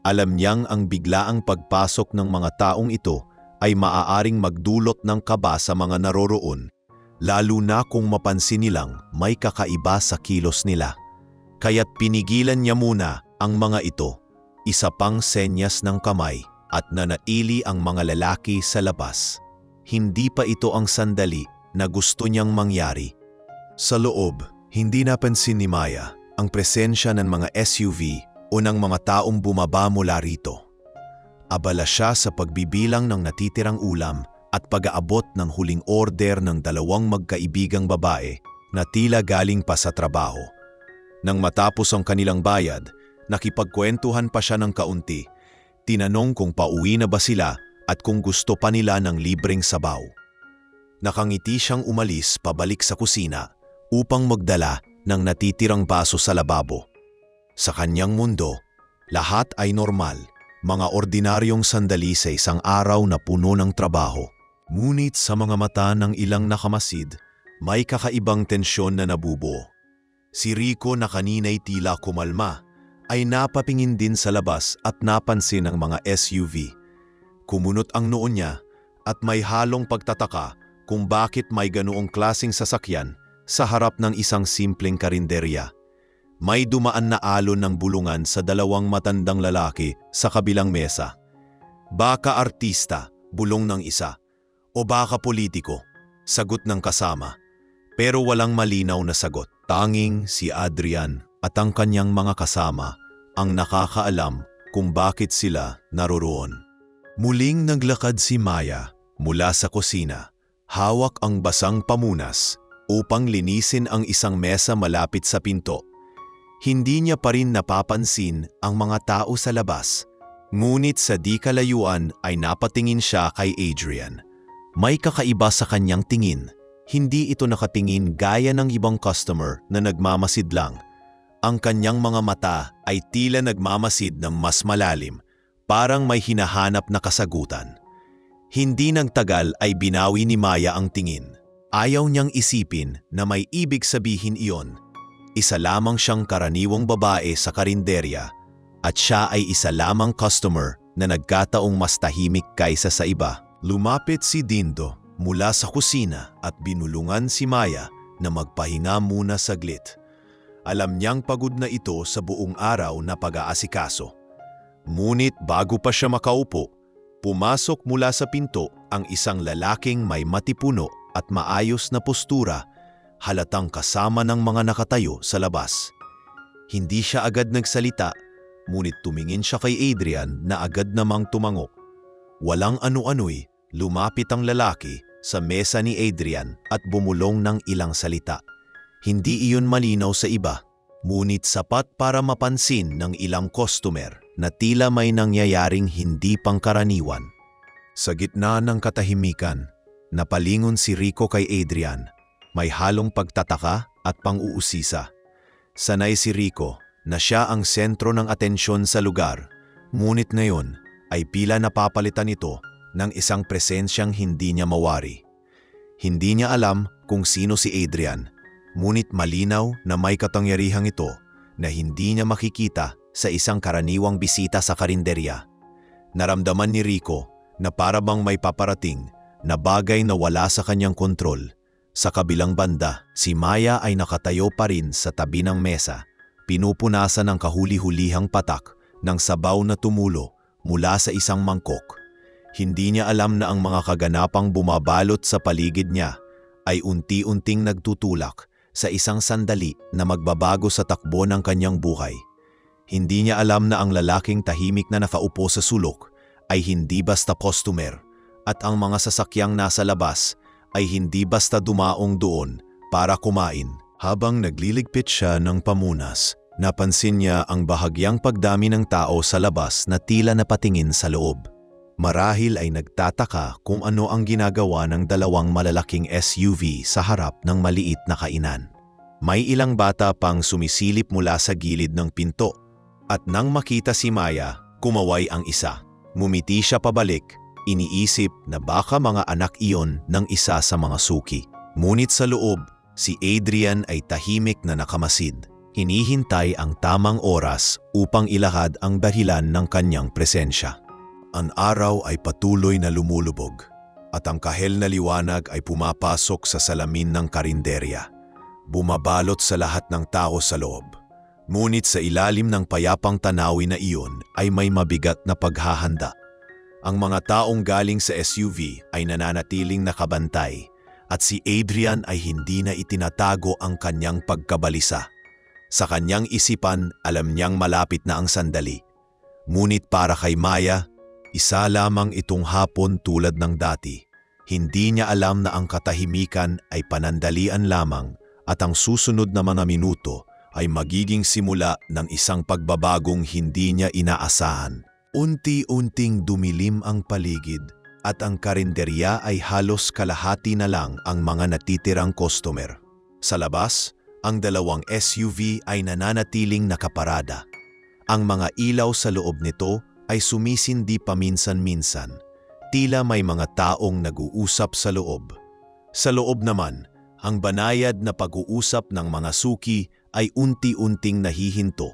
Alam niyang ang biglaang pagpasok ng mga taong ito ay maaaring magdulot ng kaba sa mga naroroon, lalo na kung mapansin nilang may kakaiba sa kilos nila. Kaya't pinigilan niya muna ang mga ito, isa pang senyas ng kamay, at nanatili ang mga lalaki sa labas. Hindi pa ito ang sandali na gusto niyang mangyari. Sa loob, hindi napansin ni Maya ang presensya ng mga SUV o ng mga taong bumaba mula rito. Abala siya sa pagbibilang ng natitirang ulam at pag-aabot ng huling order ng dalawang magkaibigang babae na tila galing pa sa trabaho. Nang matapos ang kanilang bayad, nakipagkwentuhan pa siya ng kaunti. Tinanong kung pauwi na ba sila at kung gusto pa nila ng libreng sabaw. Nakangiti siyang umalis pabalik sa kusina upang magdala ng natitirang baso sa lababo. Sa kanyang mundo, lahat ay normal, mga ordinaryong sandali sa isang araw na puno ng trabaho. Ngunit sa mga mata ng ilang nakamasid, may kakaibang tensyon na nabubuo. Si Rico na kanina'y tila kumalma, ay napapingin din sa labas at napansin ang mga SUV. Kumunot ang noo niya at may halong pagtataka kung bakit may ganoong klaseng sasakyan sa harap ng isang simpleng karinderya. May dumaan na alon ng bulungan sa dalawang matandang lalaki sa kabilang mesa. Baka artista, bulong ng isa, o baka politiko, sagot ng kasama. Pero walang malinaw na sagot. Tanging si Adrian at ang kanyang mga kasama ang nakakaalam kung bakit sila naroroon. Muling naglakad si Maya mula sa kusina, hawak ang basang pamunas upang linisin ang isang mesa malapit sa pinto. Hindi niya pa rin napapansin ang mga tao sa labas. Ngunit sa di kalayuan ay napatingin siya kay Adrian. May kakaiba sa kanyang tingin. Hindi ito nakatingin gaya ng ibang customer na nagmamasid lang. Ang kanyang mga mata ay tila nagmamasid ng mas malalim, parang may hinahanap na kasagutan. Hindi nagtagal ay binawi ni Maya ang tingin. Ayaw niyang isipin na may ibig sabihin iyon. Isa lamang siyang karaniwang babae sa karinderya at siya ay isa lamang customer na nagkataong mas tahimik kaysa sa iba. Lumapit si Dindo mula sa kusina at binulungan si Maya na magpahinga muna saglit. Alam niyang pagod na ito sa buong araw na pag-aasikaso. Ngunit bago pa siya makaupo, pumasok mula sa pinto ang isang lalaking may matipuno at maayos na postura, halatang kasama ng mga nakatayo sa labas. Hindi siya agad nagsalita, ngunit tumingin siya kay Adrian na agad namang tumango. Walang ano-ano'y lumapit ang lalaki sa mesa ni Adrian at bumulong ng ilang salita. Hindi iyon malinaw sa iba, ngunit sapat para mapansin ng ilang customer na tila may nangyayaring hindi pangkaraniwan. Sa gitna ng katahimikan, napalingon si Rico kay Adrian, may halong pagtataka at pang-uusisa. Sanay si Rico na siya ang sentro ng atensyon sa lugar, ngunit ngayon ay pila napapalitan ito ng isang presensyang hindi niya mawari. Hindi niya alam kung sino si Adrian, ngunit malinaw na may katangyarihang ito na hindi niya makikita sa isang karaniwang bisita sa karinderya. Naramdaman ni Rico na para bang may paparating na bagay na wala sa kanyang kontrol. Sa kabilang banda, si Maya ay nakatayo pa rin sa tabi ng mesa, pinupunasan ng kahuli-hulihang patak ng sabaw na tumulo mula sa isang mangkok. Hindi niya alam na ang mga kaganapang bumabalot sa paligid niya ay unti-unting nagtutulak sa isang sandali na magbabago sa takbo ng kanyang buhay. Hindi niya alam na ang lalaking tahimik na nakaupo sa sulok ay hindi basta customer at ang mga sasakyang nasa labas ay hindi basta dumaong doon para kumain. Habang nagliligpit siya ng pamunas, napansin niya ang bahagyang pagdami ng tao sa labas na tila napatingin sa loob. Marahil ay nagtataka kung ano ang ginagawa ng dalawang malalaking SUV sa harap ng maliit na kainan. May ilang bata pang sumisilip mula sa gilid ng pinto at nang makita si Maya, kumaway ang isa. Ngumiti siya pabalik, iniisip na baka mga anak iyon ng isa sa mga suki. Ngunit sa loob, si Adrian ay tahimik na nakamasid. Hinihintay ang tamang oras upang ilahad ang dahilan ng kanyang presensya. Ang araw ay patuloy na lumulubog at ang kahel na liwanag ay pumapasok sa salamin ng karinderya. Bumabalot sa lahat ng tao sa loob. Ngunit sa ilalim ng payapang tanawin na iyon ay may mabigat na paghahanda. Ang mga taong galing sa SUV ay nananatiling nakabantay at si Adrian ay hindi na itinatago ang kanyang pagkabalisa. Sa kanyang isipan, alam niyang malapit na ang sandali. Ngunit para kay Maya, isa lamang itong hapon tulad ng dati. Hindi niya alam na ang katahimikan ay panandalian lamang at ang susunod na mga minuto ay magiging simula ng isang pagbabagong hindi niya inaasahan. Unti-unting dumilim ang paligid at ang karinderya ay halos kalahati na lang ang mga natitirang customer. Sa labas, ang dalawang SUV ay nananatiling nakaparada. Ang mga ilaw sa loob nito ay sumisindi paminsan-minsan. Tila may mga taong nag-uusap sa loob. Sa loob naman, ang banayad na pag-uusap ng mga suki ay unti-unting nahihinto.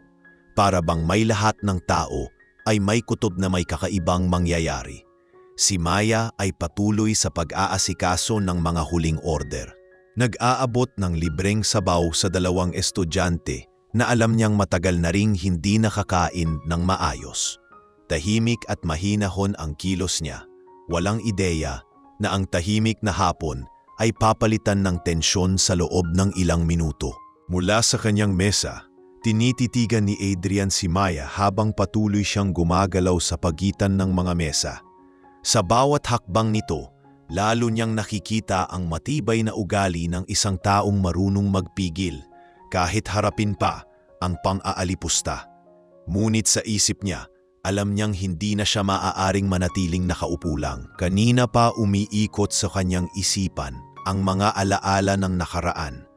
Para bang may lahat ng tao ay may kutob na may kakaibang mangyayari. Si Maya ay patuloy sa pag-aasikaso ng mga huling order. Nag-aabot ng libreng sabaw sa dalawang estudyante na alam niyang matagal na ring hindi nakakain ng maayos. Tahimik at mahinahon ang kilos niya. Walang ideya na ang tahimik na hapon ay papalitan ng tensyon sa loob ng ilang minuto. Mula sa kanyang mesa, Tinititigan ni Adrian si Maya habang patuloy siyang gumagalaw sa pagitan ng mga mesa. Sa bawat hakbang nito, lalo niyang nakikita ang matibay na ugali ng isang taong marunong magpigil kahit harapin pa ang pang-aalipusta. Ngunit sa isip niya, alam niyang hindi na siya maaaring manatiling nakaupo lang. Kanina pa umiikot sa kanyang isipan ang mga alaala ng nakaraan.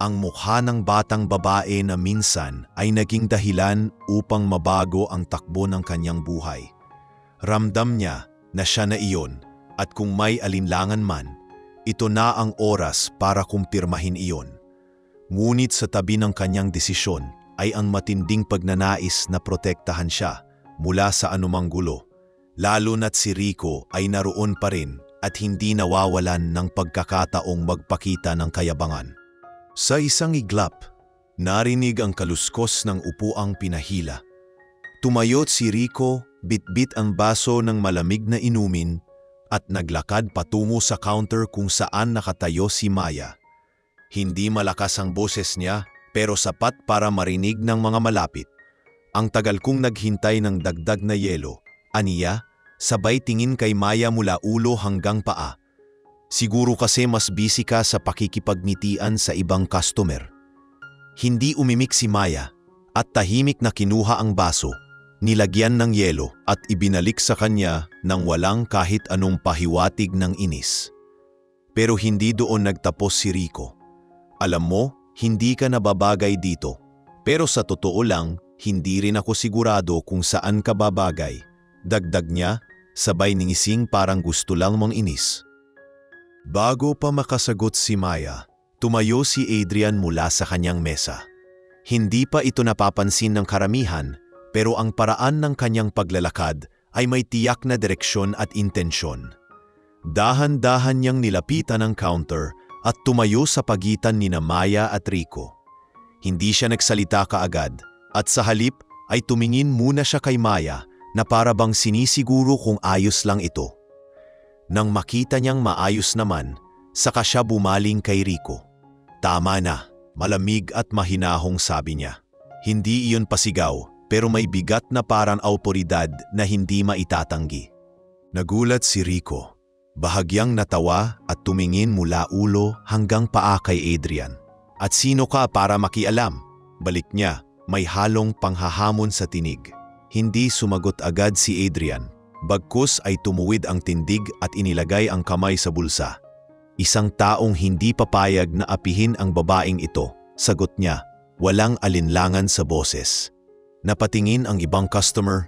Ang mukha ng batang babae na minsan ay naging dahilan upang mabago ang takbo ng kanyang buhay. Ramdam niya na siya na iyon at kung may alinlangan man, ito na ang oras para kumpirmahin iyon. Ngunit sa tabi ng kanyang desisyon ay ang matinding pagnanais na protektahan siya mula sa anumang gulo, lalo na't si Rico ay naroon pa rin at hindi nawawalan ng pagkakataong magpakita ng kayabangan. Sa isang iglap, narinig ang kaluskos ng upuang pinahila. Tumayot si Rico, bitbit ang baso ng malamig na inumin at naglakad patungo sa counter kung saan nakatayo si Maya. Hindi malakas ang boses niya pero sapat para marinig ng mga malapit. Ang tagal kong naghintay ng dagdag na yelo, aniya, sabay tingin kay Maya mula ulo hanggang paa. Siguro kasi mas busy ka sa pakikipagnitian sa ibang customer. Hindi umimik si Maya at tahimik na kinuha ang baso, nilagyan ng yelo at ibinalik sa kanya nang walang kahit anong pahiwatig ng inis. Pero hindi doon nagtapos si Rico. Alam mo, hindi ka nababagay dito. Pero sa totoo lang, hindi rin ako sigurado kung saan ka babagay. Dagdag niya, sabay ningising parang gusto lang mong inis. Bago pa makasagot si Maya, tumayo si Adrian mula sa kanyang mesa. Hindi pa ito napapansin ng karamihan, pero ang paraan ng kanyang paglalakad ay may tiyak na direksyon at intensyon. Dahan-dahan niyang nilapitan ang counter at tumayo sa pagitan nina Maya at Rico. Hindi siya nagsalita kaagad at sa halip ay tumingin muna siya kay Maya na para bang sinisiguro kung ayos lang ito. Nang makita niyang maayos naman, saka siya bumaling kay Rico. Tama na, malamig at mahinahong sabi niya. Hindi iyon pasigaw, pero may bigat na parang awtoridad na hindi maitatanggi. Nagulat si Rico. Bahagyang natawa at tumingin mula ulo hanggang paa kay Adrian. At sino ka para makialam? Balik niya, may halong panghahamon sa tinig. Hindi sumagot agad si Adrian. Bagkus ay tumuwid ang tindig at inilagay ang kamay sa bulsa. Isang taong hindi papayag na apihin ang babaeng ito, sagot niya, walang alinlangan sa boses. Napatingin ang ibang customer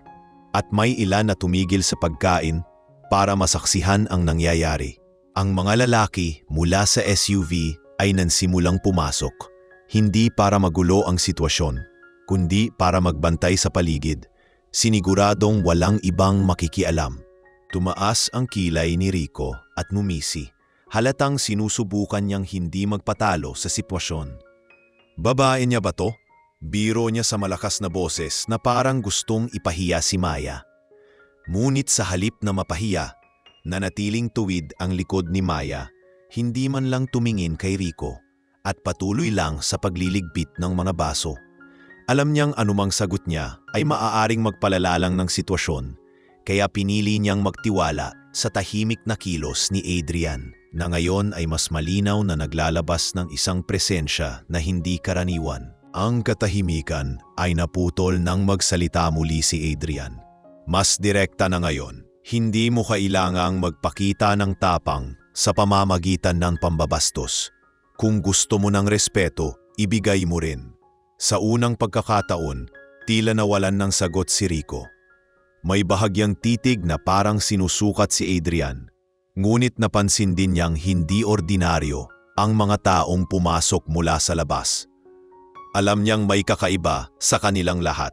at may ilan na tumigil sa pagkain para masaksihan ang nangyayari. Ang mga lalaki mula sa SUV ay nansimulang pumasok, hindi para magulo ang sitwasyon, kundi para magbantay sa paligid. Siniguradong walang ibang makikialam. Tumaas ang kilay ni Rico at ngumisi. Halatang sinusubukan niyang hindi magpatalo sa sitwasyon. Babae niya ba to? Biro niya sa malakas na boses na parang gustong ipahiya si Maya. Ngunit sa halip na mapahiya, nanatiling tuwid ang likod ni Maya, hindi man lang tumingin kay Rico at patuloy lang sa pagliligpit ng mga baso. Alam niyang anumang sagot niya ay maaaring magpalala lang ng sitwasyon, kaya pinili niyang magtiwala sa tahimik na kilos ni Adrian na ngayon ay mas malinaw na naglalabas ng isang presensya na hindi karaniwan. Ang katahimikan ay naputol nang magsalita muli si Adrian. Mas direkta na ngayon, hindi mo kailangang magpakita ng tapang sa pamamagitan ng pambabastos. Kung gusto mo ng respeto, ibigay mo rin. Sa unang pagkakataon, tila nawalan ng sagot si Rico. May bahagyang titig na parang sinusukat si Adrian. Ngunit napansin din niyang hindi ordinaryo ang mga taong pumasok mula sa labas. Alam niyang may kakaiba sa kanilang lahat.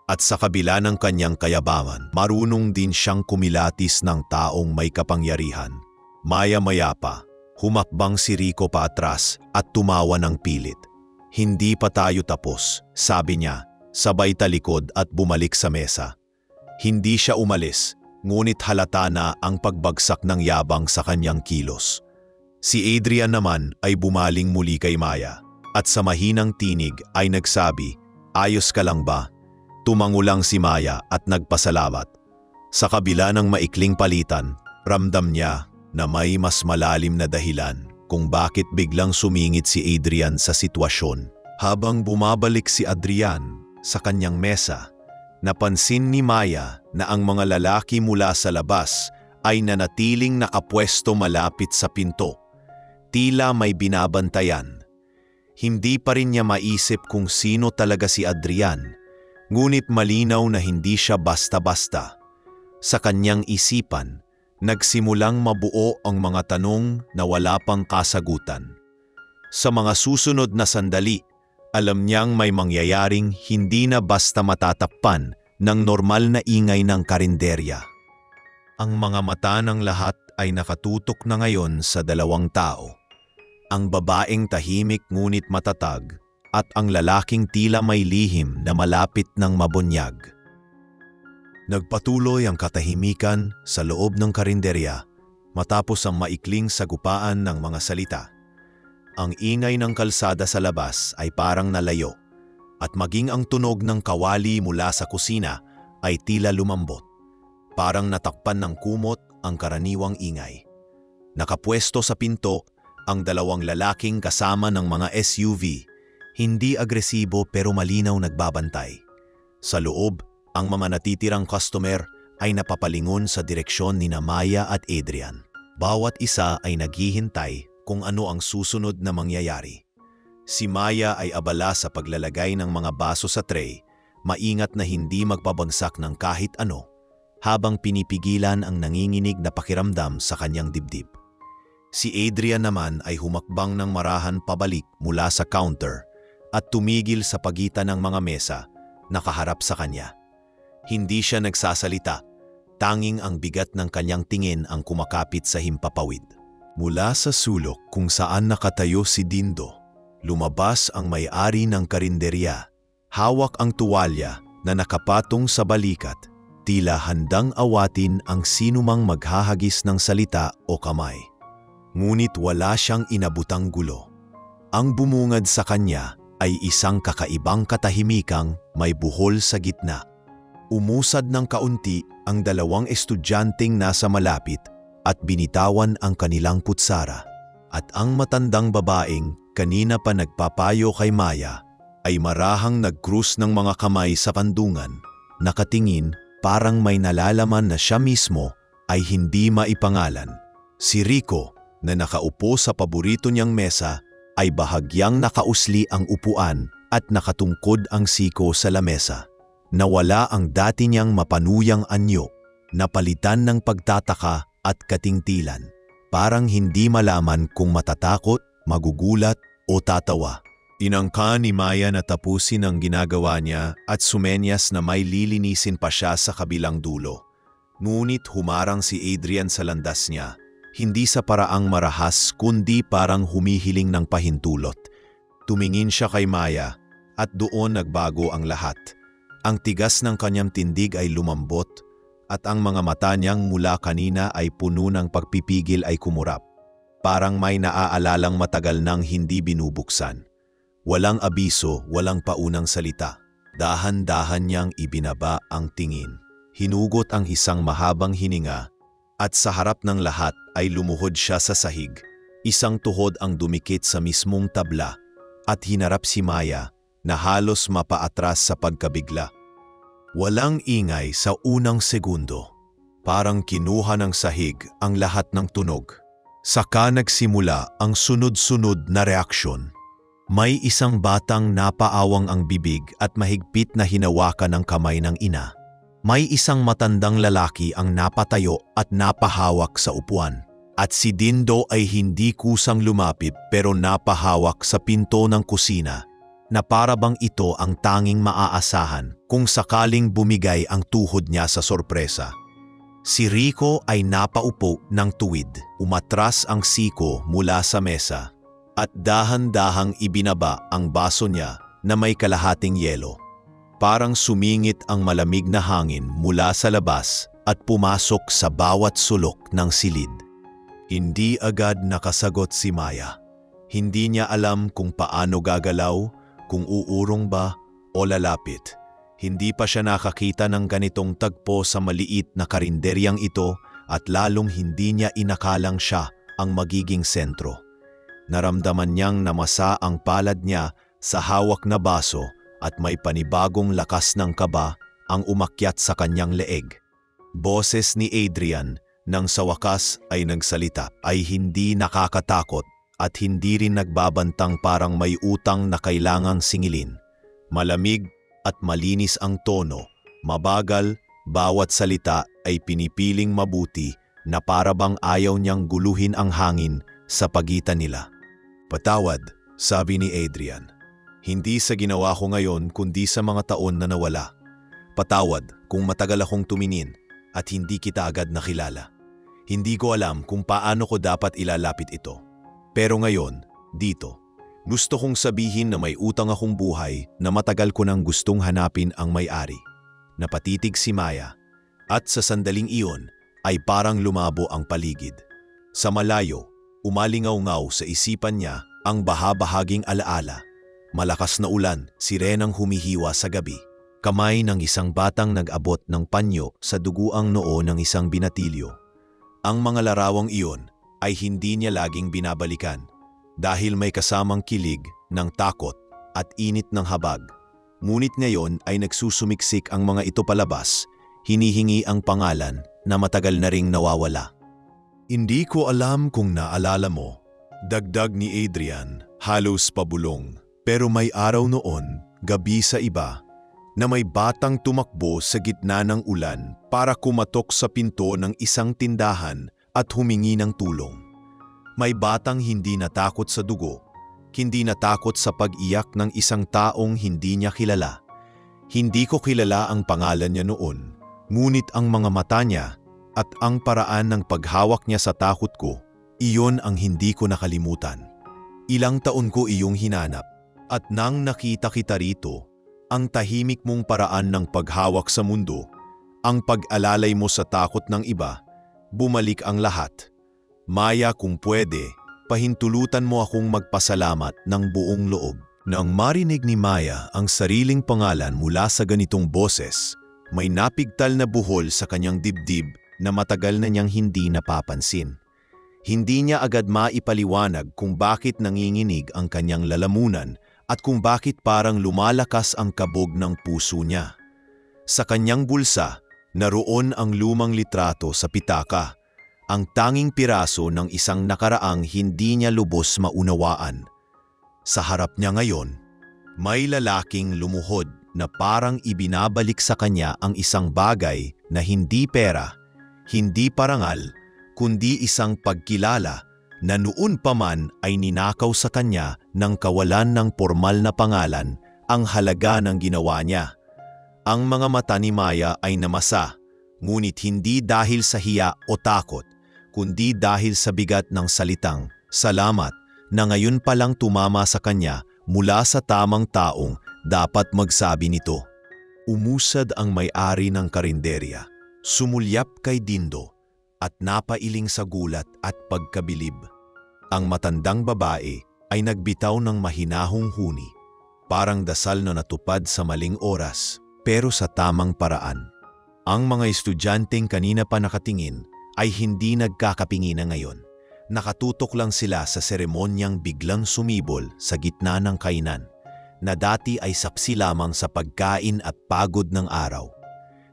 At sa kabila ng kanyang kayabangan, marunong din siyang kumilatis ng taong may kapangyarihan. Maya-maya pa, humakbang si Rico paatras at tumawa ng pilit. Hindi pa tayo tapos, sabi niya, sabay talikod at bumalik sa mesa. Hindi siya umalis, ngunit halata na ang pagbagsak ng yabang sa kanyang kilos. Si Adrian naman ay bumaling muli kay Maya at sa mahinang tinig ay nagsabi, Ayos ka lang ba? Tumango lang si Maya at nagpasalamat. Sa kabila ng maikling palitan, ramdam niya na may mas malalim na dahilan kung bakit biglang sumingit si Adrian sa sitwasyon. Habang bumabalik si Adrian sa kanyang mesa, napansin ni Maya na ang mga lalaki mula sa labas ay nanatiling nakapwesto malapit sa pinto. Tila may binabantayan. Hindi pa rin niya maisip kung sino talaga si Adrian, ngunit malinaw na hindi siya basta-basta. Sa kanyang isipan, nagsimulang mabuo ang mga tanong na wala pang kasagutan. Sa mga susunod na sandali, alam niyang may mangyayaring hindi na basta matatakpan ng normal na ingay ng karinderya. Ang mga mata ng lahat ay nakatutok na ngayon sa dalawang tao. Ang babaeng tahimik ngunit matatag at ang lalaking tila may lihim na malapit ng mabunyag. Nagpatuloy ang katahimikan sa loob ng karinderya matapos ang maikling sagupaan ng mga salita. Ang ingay ng kalsada sa labas ay parang nalayo at maging ang tunog ng kawali mula sa kusina ay tila lumambot. Parang natakpan ng kumot ang karaniwang ingay. Nakapwesto sa pinto ang dalawang lalaking kasama ng mga SUV, hindi agresibo pero malinaw nagbabantay. Sa loob, ang mga natitirang customer ay napapalingon sa direksyon ni Maya at Adrian. Bawat isa ay naghihintay kung ano ang susunod na mangyayari. Si Maya ay abala sa paglalagay ng mga baso sa tray, maingat na hindi magpabagsak ng kahit ano, habang pinipigilan ang nanginginig na pakiramdam sa kanyang dibdib. Si Adrian naman ay humakbang ng marahan pabalik mula sa counter at tumigil sa pagitan ng mga mesa, nakaharap sa kanya. Hindi siya nagsasalita, tanging ang bigat ng kanyang tingin ang kumakapit sa himpapawid. Mula sa sulok kung saan nakatayo si Dindo, lumabas ang may-ari ng karinderya. Hawak ang tuwalya na nakapatong sa balikat, tila handang awatin ang sinumang maghahagis ng salita o kamay. Ngunit wala siyang inabutang gulo. Ang bumungad sa kanya ay isang kakaibang katahimikang may buhol sa gitna. Umusad ng kaunti ang dalawang estudyanteng nasa malapit at binitawan ang kanilang kutsara. At ang matandang babaeng kanina pa nagpapayo kay Maya ay marahang nagkrus ng mga kamay sa kandungan, nakatingin parang may nalalaman na siya mismo ay hindi maipangalan. Si Rico, na nakaupo sa paborito niyang mesa, ay bahagyang nakausli ang upuan at nakatungkod ang siko sa lamesa. Nawala ang dati niyang mapanuyang anyo, napalitan ng pagtataka at katingtilan. Parang hindi malaman kung matatakot, magugulat o tatawa. Inangka ni Maya na tapusin ang ginagawa niya at sumenyas na may lilinisin pa siya sa kabilang dulo. Ngunit humarang si Adrian sa landas niya. Hindi sa paraang marahas kundi parang humihiling ng pahintulot. Tumingin siya kay Maya at doon nagbago ang lahat. Ang tigas ng kanyang tindig ay lumambot at ang mga mata niyang mula kanina ay puno ng pagpipigil ay kumurap. Parang may naaalalang matagal nang hindi binubuksan. Walang abiso, walang paunang salita. Dahan-dahan niyang ibinaba ang tingin. Hinugot ang isang mahabang hininga at sa harap ng lahat ay lumuhod siya sa sahig. Isang tuhod ang dumikit sa mismong tabla at hinarap si Maya na halos mapaatras sa pagkabigla. Walang ingay sa unang segundo. Parang kinuha ng sahig ang lahat ng tunog. Saka nagsimula ang sunod-sunod na reaksyon. May isang batang napaawang ang bibig at mahigpit na hinawakan ng kamay ng ina. May isang matandang lalaki ang napatayo at napahawak sa upuan. At si Dindo ay hindi kusang lumapit pero napahawak sa pinto ng kusina na parabang ito ang tanging maaasahan kung sakaling bumigay ang tuhod niya sa sorpresa. Si Rico ay napaupo ng tuwid. Umatras ang siko mula sa mesa at dahan-dahang ibinaba ang baso niya na may kalahating yelo. Parang sumingit ang malamig na hangin mula sa labas at pumasok sa bawat sulok ng silid. Hindi agad nakasagot si Maya. Hindi niya alam kung paano gagalaw, kung uurong ba o lalapit. Hindi pa siya nakakita ng ganitong tagpo sa maliit na karinderyang ito at lalong hindi niya inakalang siya ang magiging sentro. Naramdaman niyang namasa ang palad niya sa hawak na baso at may panibagong lakas ng kaba ang umakyat sa kanyang leeg. Boses ni Adrian nang sa wakas ay nagsalita ay hindi nakakatakot at hindi rin nagbabantang parang may utang na kailangang singilin. Malamig at malinis ang tono, mabagal, bawat salita ay pinipiling mabuti na parabang ayaw niyang guluhin ang hangin sa pagitan nila. "Patawad," sabi ni Adrian. "Hindi sa ginawa ko ngayon kundi sa mga taon na nawala. Patawad kung matagal akong tumingin at hindi kita agad nakilala. Hindi ko alam kung paano ko dapat ilalapit ito. Pero ngayon, dito, gusto kong sabihin na may utang akong buhay na matagal ko nang gustong hanapin ang may-ari." Napatitig si Maya at sa sandaling iyon ay parang lumabo ang paligid. Sa malayo, umalingaw-ngaw sa isipan niya ang bahabahaging alaala. Malakas na ulan, sirenang humihiwa sa gabi. Kamay ng isang batang nag-abot ng panyo sa duguang noo ng isang binatilyo. Ang mga larawang iyon ay hindi niya laging binabalikan dahil may kasamang kilig ng takot at init ng habag. Ngunit ngayon ay nagsusumiksik ang mga ito palabas, hinihingi ang pangalan na matagal na ring nawawala. "Hindi ko alam kung naalala mo," dagdag ni Adrian, halos pabulong. "Pero may araw noon, gabi sa iba, na may batang tumakbo sa gitna ng ulan para kumatok sa pinto ng isang tindahan at humingi ng tulong. May batang hindi natakot sa dugo, hindi natakot sa pag-iyak ng isang taong hindi niya kilala. Hindi ko kilala ang pangalan niya noon, ngunit ang mga mata niya at ang paraan ng paghawak niya sa takot ko, iyon ang hindi ko nakalimutan. Ilang taon ko iyong hinanap, at nang nakita kita rito, ang tahimik mong paraan ng paghawak sa mundo, ang pag-alalay mo sa takot ng iba, bumalik ang lahat. Maya, kung pwede, pahintulutan mo akong magpasalamat ng buong loob." Nang marinig ni Maya ang sariling pangalan mula sa ganitong boses, may napigtal na buhol sa kanyang dibdib na matagal na niyang hindi napapansin. Hindi niya agad maipaliwanag kung bakit nanginginig ang kanyang lalamunan at kung bakit parang lumalakas ang kabog ng puso niya. Sa kanyang bulsa, naroon ang lumang litrato sa pitaka, ang tanging piraso ng isang nakaraang hindi niya lubos maunawaan. Sa harap niya ngayon, may lalaking lumuhod na parang ibinabalik sa kanya ang isang bagay na hindi pera, hindi parangal, kundi isang pagkilala na noon pa man ay ninakaw sa kanya ng kawalan ng pormal na pangalan ang halaga ng ginawa niya. Ang mga mata ni Maya ay namasa, ngunit hindi dahil sa hiya o takot, kundi dahil sa bigat ng salitang "salamat" na ngayon palang tumama sa kanya mula sa tamang taong dapat magsabi nito. Umusad ang may-ari ng karinderya, sumulyap kay Dindo at napailing sa gulat at pagkabilib. Ang matandang babae ay nagbitaw ng mahinahong huni, parang dasal na natupad sa maling oras, pero sa tamang paraan. Ang mga estudyanteng kanina pa nakatingin ay hindi nagkakapingina ngayon. Nakatutok lang sila sa seremonyang biglang sumibol sa gitna ng kainan, na dati ay saksi lamang sa pagkain at pagod ng araw.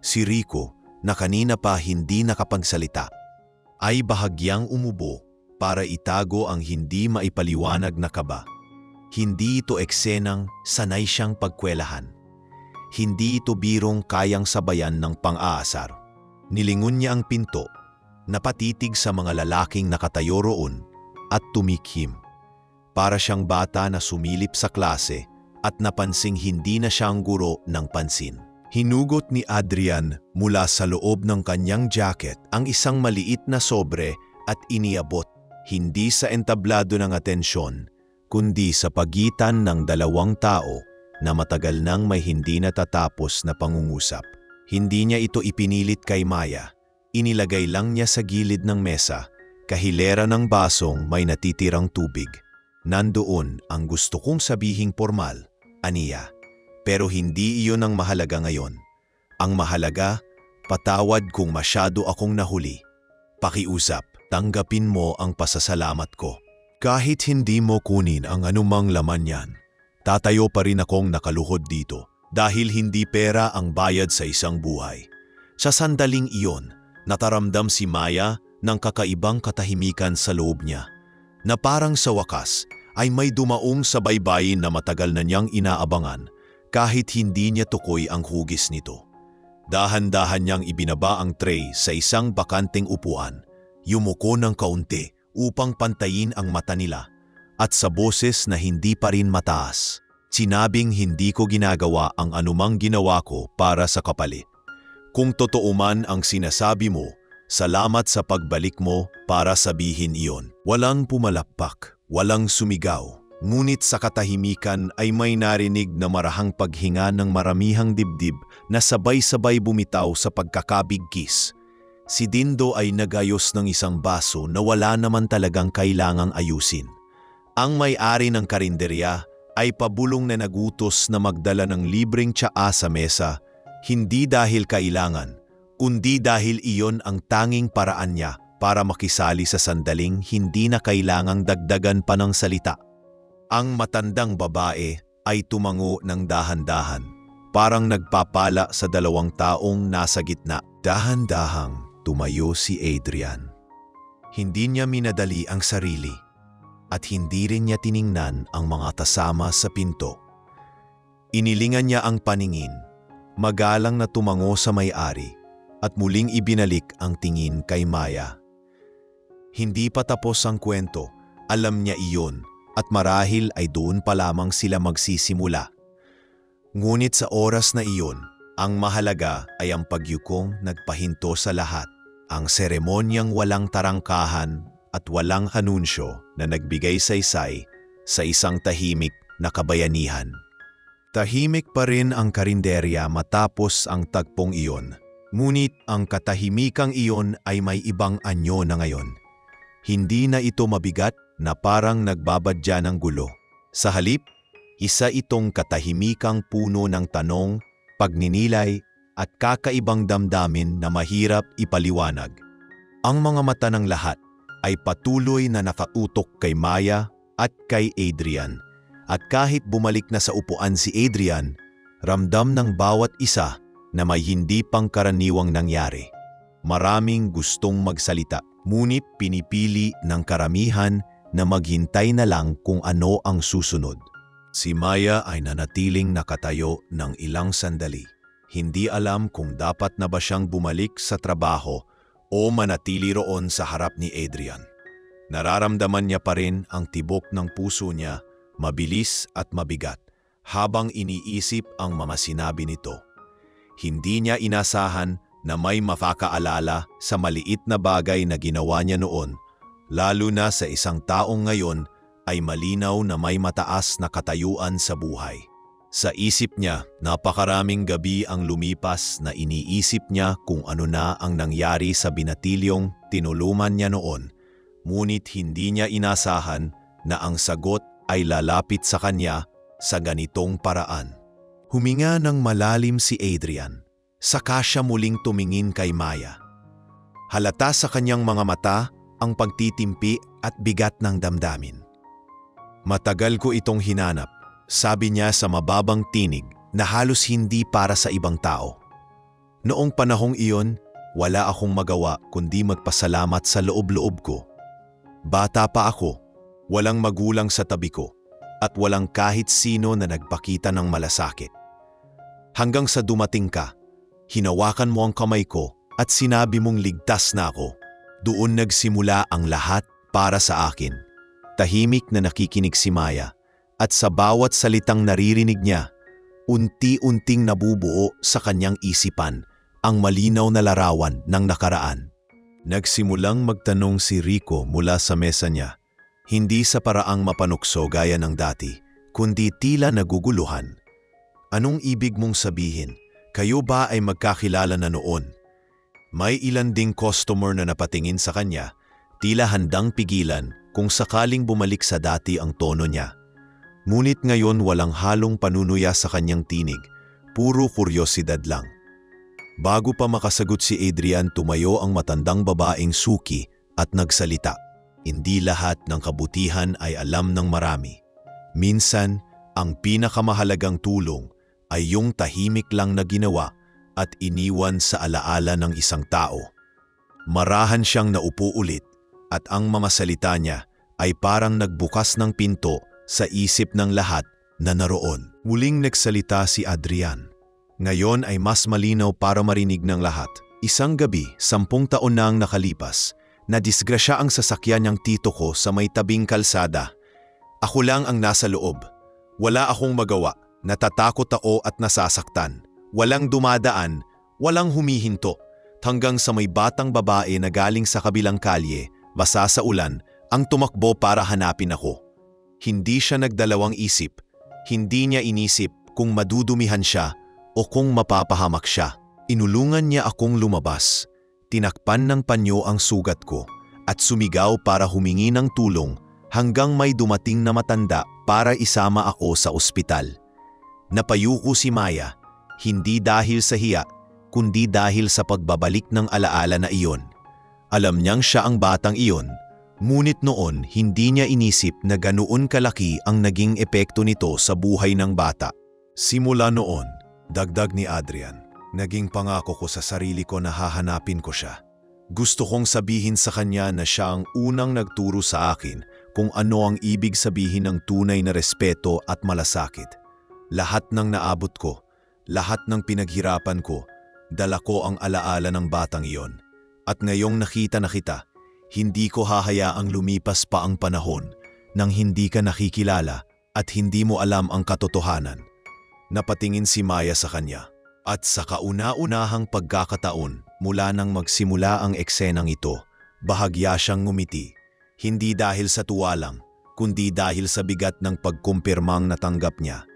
Si Rico, na kanina pa hindi nakapagsalita, ay bahagyang umubo para itago ang hindi maipaliwanag na kaba. Hindi ito eksenang sanay siyang pagkwelahan. Hindi ito birong kayang sabayan ng pang-aasar. Nilingon niya ang pinto, napatitig sa mga lalaking nakatayo roon at tumikhim. Para siyang bata na sumilip sa klase at napansing hindi na siyang guro ng pansin. Hinugot ni Adrian mula sa loob ng kanyang jacket ang isang maliit na sobre at iniabot, hindi sa entablado ng atensyon, kundi sa pagitan ng dalawang tao na matagal nang may hindi natatapos na pangungusap. Hindi niya ito ipinilit kay Maya, inilagay lang niya sa gilid ng mesa, kahilera ng basong may natitirang tubig. Nandoon ang gusto kong sabihing pormal, aniya. pero hindi iyon ang mahalaga ngayon. Ang mahalaga, patawad kung masyado akong nahuli. Pakiusap, tanggapin mo ang pasasalamat ko. Kahit hindi mo kunin ang anumang laman yan, tatayo pa rin akong nakaluhod dito dahil hindi pera ang bayad sa isang buhay. Sa sandaling iyon, nataramdam si Maya ng kakaibang katahimikan sa loob niya, na parang sa wakas ay may dumaong sa baybayin na matagal na niyang inaabangan kahit hindi niya tukoy ang hugis nito. Dahan-dahan niyang ibinaba ang tray sa isang bakanting upuan, yumuko ng kaunti upang pantayin ang mata nila, at sa boses na hindi pa rin mataas, sinabing hindi ko ginagawa ang anumang ginawa ko para sa kapalit. Kung totoo man ang sinasabi mo, salamat sa pagbalik mo para sabihin iyon. Walang pumalakpak, walang sumigaw, ngunit sa katahimikan ay may narinig na marahang paghinga ng maramihang dibdib na sabay-sabay bumitaw sa pagkakabigkis. Si Dindo ay nagayos ng isang baso na wala naman talagang kailangang ayusin. Ang may-ari ng karinderya ay pabulong na nagutos na magdala ng libreng tsaa sa mesa, hindi dahil kailangan, kundi dahil iyon ang tanging paraan niya para makisali sa sandaling hindi na kailangang dagdagan pa ng salita. Ang matandang babae ay tumango ng dahan-dahan, parang nagpapala sa dalawang taong nasa gitna. Dahan-dahang tumayo si Adrian. Hindi niya minadali ang sarili at hindi rin niya tiningnan ang mga kasama sa pinto. Inilingan niya ang paningin, magalang na tumango sa may-ari at muling ibinalik ang tingin kay Maya. Hindi pa tapos ang kwento, alam niya iyon at marahil ay doon pa lamang sila magsisimula. Ngunit sa oras na iyon, ang mahalaga ay ang pagyukong nagpahinto sa lahat. Ang seremonyang walang tarangkahan at walang anunsyo na nagbigay saysay sa isang tahimik na kabayanihan. Tahimik pa rin ang karinderya matapos ang tagpong iyon. Ngunit ang katahimikang iyon ay may ibang anyo na ngayon. Hindi na ito mabigat na parang nagbabadya ng gulo. Sa halip, isa itong katahimikang puno ng tanong, pagninilay at kakaibang damdamin na mahirap ipaliwanag. Ang mga mata ng lahat ay patuloy na nakautok kay Maya at kay Adrian. At kahit bumalik na sa upuan si Adrian, ramdam ng bawat isa na may hindi pangkaraniwang nangyari. Maraming gustong magsalita, ngunit pinipili ng karamihan na maghintay na lang kung ano ang susunod. Si Maya ay nanatiling nakatayo ng ilang sandali. Hindi alam kung dapat na ba siyang bumalik sa trabaho o manatili roon sa harap ni Adrian. Nararamdaman niya pa rin ang tibok ng puso niya, mabilis at mabigat, habang iniisip ang mga sinabi nito. Hindi niya inasahan na may makakaalala sa maliit na bagay na ginawa niya noon, lalo na sa isang taong ngayon ay malinaw na may mataas na katayuan sa buhay. Sa isip niya, napakaraming gabi ang lumipas na iniisip niya kung ano na ang nangyari sa binatilyong tinuluman niya noon, ngunit hindi niya inasahan na ang sagot ay lalapit sa kanya sa ganitong paraan. Huminga ng malalim si Adrian, saka siya muling tumingin kay Maya. Halata sa kanyang mga mata ang pagtitimpi at bigat ng damdamin. Matagal ko itong hinanap, sabi niya sa mababang tinig na halos hindi para sa ibang tao. Noong panahong iyon, wala akong magawa kundi magpasalamat sa loob-loob ko. Bata pa ako, walang magulang sa tabi ko, at walang kahit sino na nagpakita ng malasakit. Hanggang sa dumating ka, hinawakan mo ang kamay ko at sinabi mong ligtas na ako. Doon nagsimula ang lahat para sa akin. Tahimik na nakikinig si Maya. At sa bawat salitang naririnig niya, unti-unting nabubuo sa kanyang isipan ang malinaw na larawan ng nakaraan. Nagsimulang magtanong si Rico mula sa mesa niya, hindi sa paraang mapanukso gaya ng dati, kundi tila naguguluhan. Anong ibig mong sabihin? Kayo ba ay magkakilala na noon? May ilan ding customer na napatingin sa kanya, tila handang pigilan kung sakaling bumalik sa dati ang tono niya. Ngunit ngayon walang halong panunuya sa kanyang tinig, puro kuryosidad lang. Bago pa makasagot si Adrian, tumayo ang matandang babaeng suki at nagsalita. Hindi lahat ng kabutihan ay alam ng marami. Minsan, ang pinakamahalagang tulong ay yung tahimik lang na ginawa at iniwan sa alaala ng isang tao. Marahan siyang naupo ulit at ang mga salita niya ay parang nagbukas ng pinto sa isip ng lahat na naroon. Muling nagsalita si Adrian. Ngayon ay mas malinaw para marinig ng lahat. Isang gabi, 10 taon na ang nakalipas, nadisgrasya ang sasakyan niyang tito ko sa may tabing kalsada. Ako lang ang nasa loob. Wala akong magawa. Natatakot ako at nasasaktan. Walang dumadaan, walang humihinto. Hanggang sa may batang babae na galing sa kabilang kalye, basa sa ulan, ang tumakbo para hanapin ako. Hindi siya nagdalawang isip. Hindi niya inisip kung madudumihan siya o kung mapapahamak siya. Inulungan niya akong lumabas. Tinakpan ng panyo ang sugat ko at sumigaw para humingi ng tulong hanggang may dumating na matanda para isama ako sa ospital. Napayuko si Maya, hindi dahil sa hiya, kundi dahil sa pagbabalik ng alaala na iyon. Alam niyang siya ang batang iyon, ngunit noon hindi niya inisip na ganoon kalaki ang naging epekto nito sa buhay ng bata. Simula noon, dagdag ni Adrian, naging pangako ko sa sarili ko na hahanapin ko siya. Gusto kong sabihin sa kanya na siya ang unang nagturo sa akin kung ano ang ibig sabihin ng tunay na respeto at malasakit. Lahat ng naabot ko, lahat ng pinaghirapan ko, dala ko ang alaala ng batang iyon. At ngayong nakita na kita, hindi ko hahayaang lumipas pa ang panahon nang hindi ka nakikilala at hindi mo alam ang katotohanan. Napatingin si Maya sa kanya. At sa kauna-unahang pagkakataon mula nang magsimula ang eksenang ito, bahagya siyang ngumiti. Hindi dahil sa tuwa lang, kundi dahil sa bigat ng pagkumpirmang natanggap niya.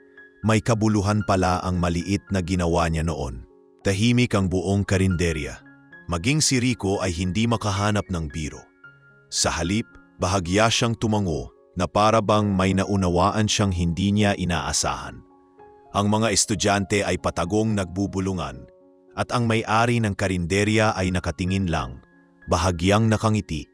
May kabuluhan pala ang maliit na ginawa niya noon. Tahimik ang buong karinderya. Maging si Rico ay hindi makahanap ng biro. Sa halip, bahagya siyang tumango na para bang may naunawaan siyang hindi niya inaasahan. Ang mga estudyante ay patagong nagbubulungan at ang may-ari ng karinderya ay nakatingin lang, bahagyang nakangiti.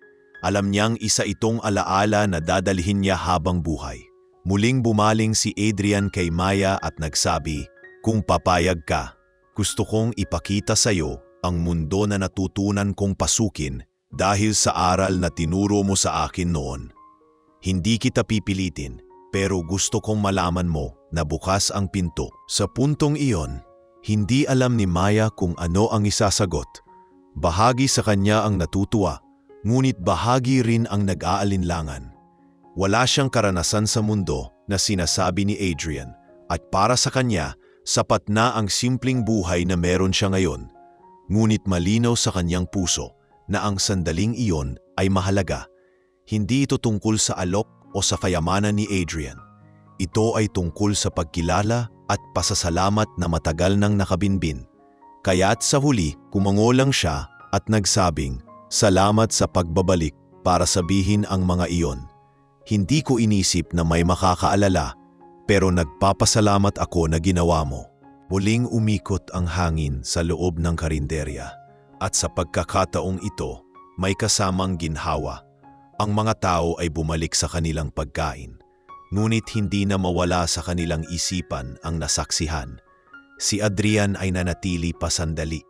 Alam niyang isa itong alaala na dadalhin niya habang buhay. Muling bumaling si Adrian kay Maya at nagsabi, "Kung papayag ka, gusto kong ipakita sa iyo ang mundo na natutunan kong pasukin dahil sa aral na tinuro mo sa akin noon. Hindi kita pipilitin, pero gusto kong malaman mo na bukas ang pinto." Sa puntong iyon, hindi alam ni Maya kung ano ang isasagot. Bahagi sa kanya ang natutuwa, ngunit bahagi rin ang nag-aalinlangan. Wala siyang karanasan sa mundo na sinasabi ni Adrian at para sa kanya, sapat na ang simpleng buhay na meron siya ngayon. Ngunit malinaw sa kanyang puso na ang sandaling iyon ay mahalaga. Hindi ito tungkol sa alok o sa kayamanan ni Adrian. Ito ay tungkol sa pagkilala at pasasalamat na matagal nang nakabinbin. Kaya't sa huli, kumango lang siya at nagsabing, "Salamat sa pagbabalik para sabihin ang mga iyon. Hindi ko inisip na may makakaalala, pero nagpapasalamat ako na ginawa mo." Muling umikot ang hangin sa loob ng karinderya at sa pagkakataong ito, may kasamang ginhawa. Ang mga tao ay bumalik sa kanilang pagkain, ngunit hindi na mawala sa kanilang isipan ang nasaksihan. Si Adrian ay nanatili pa sandali,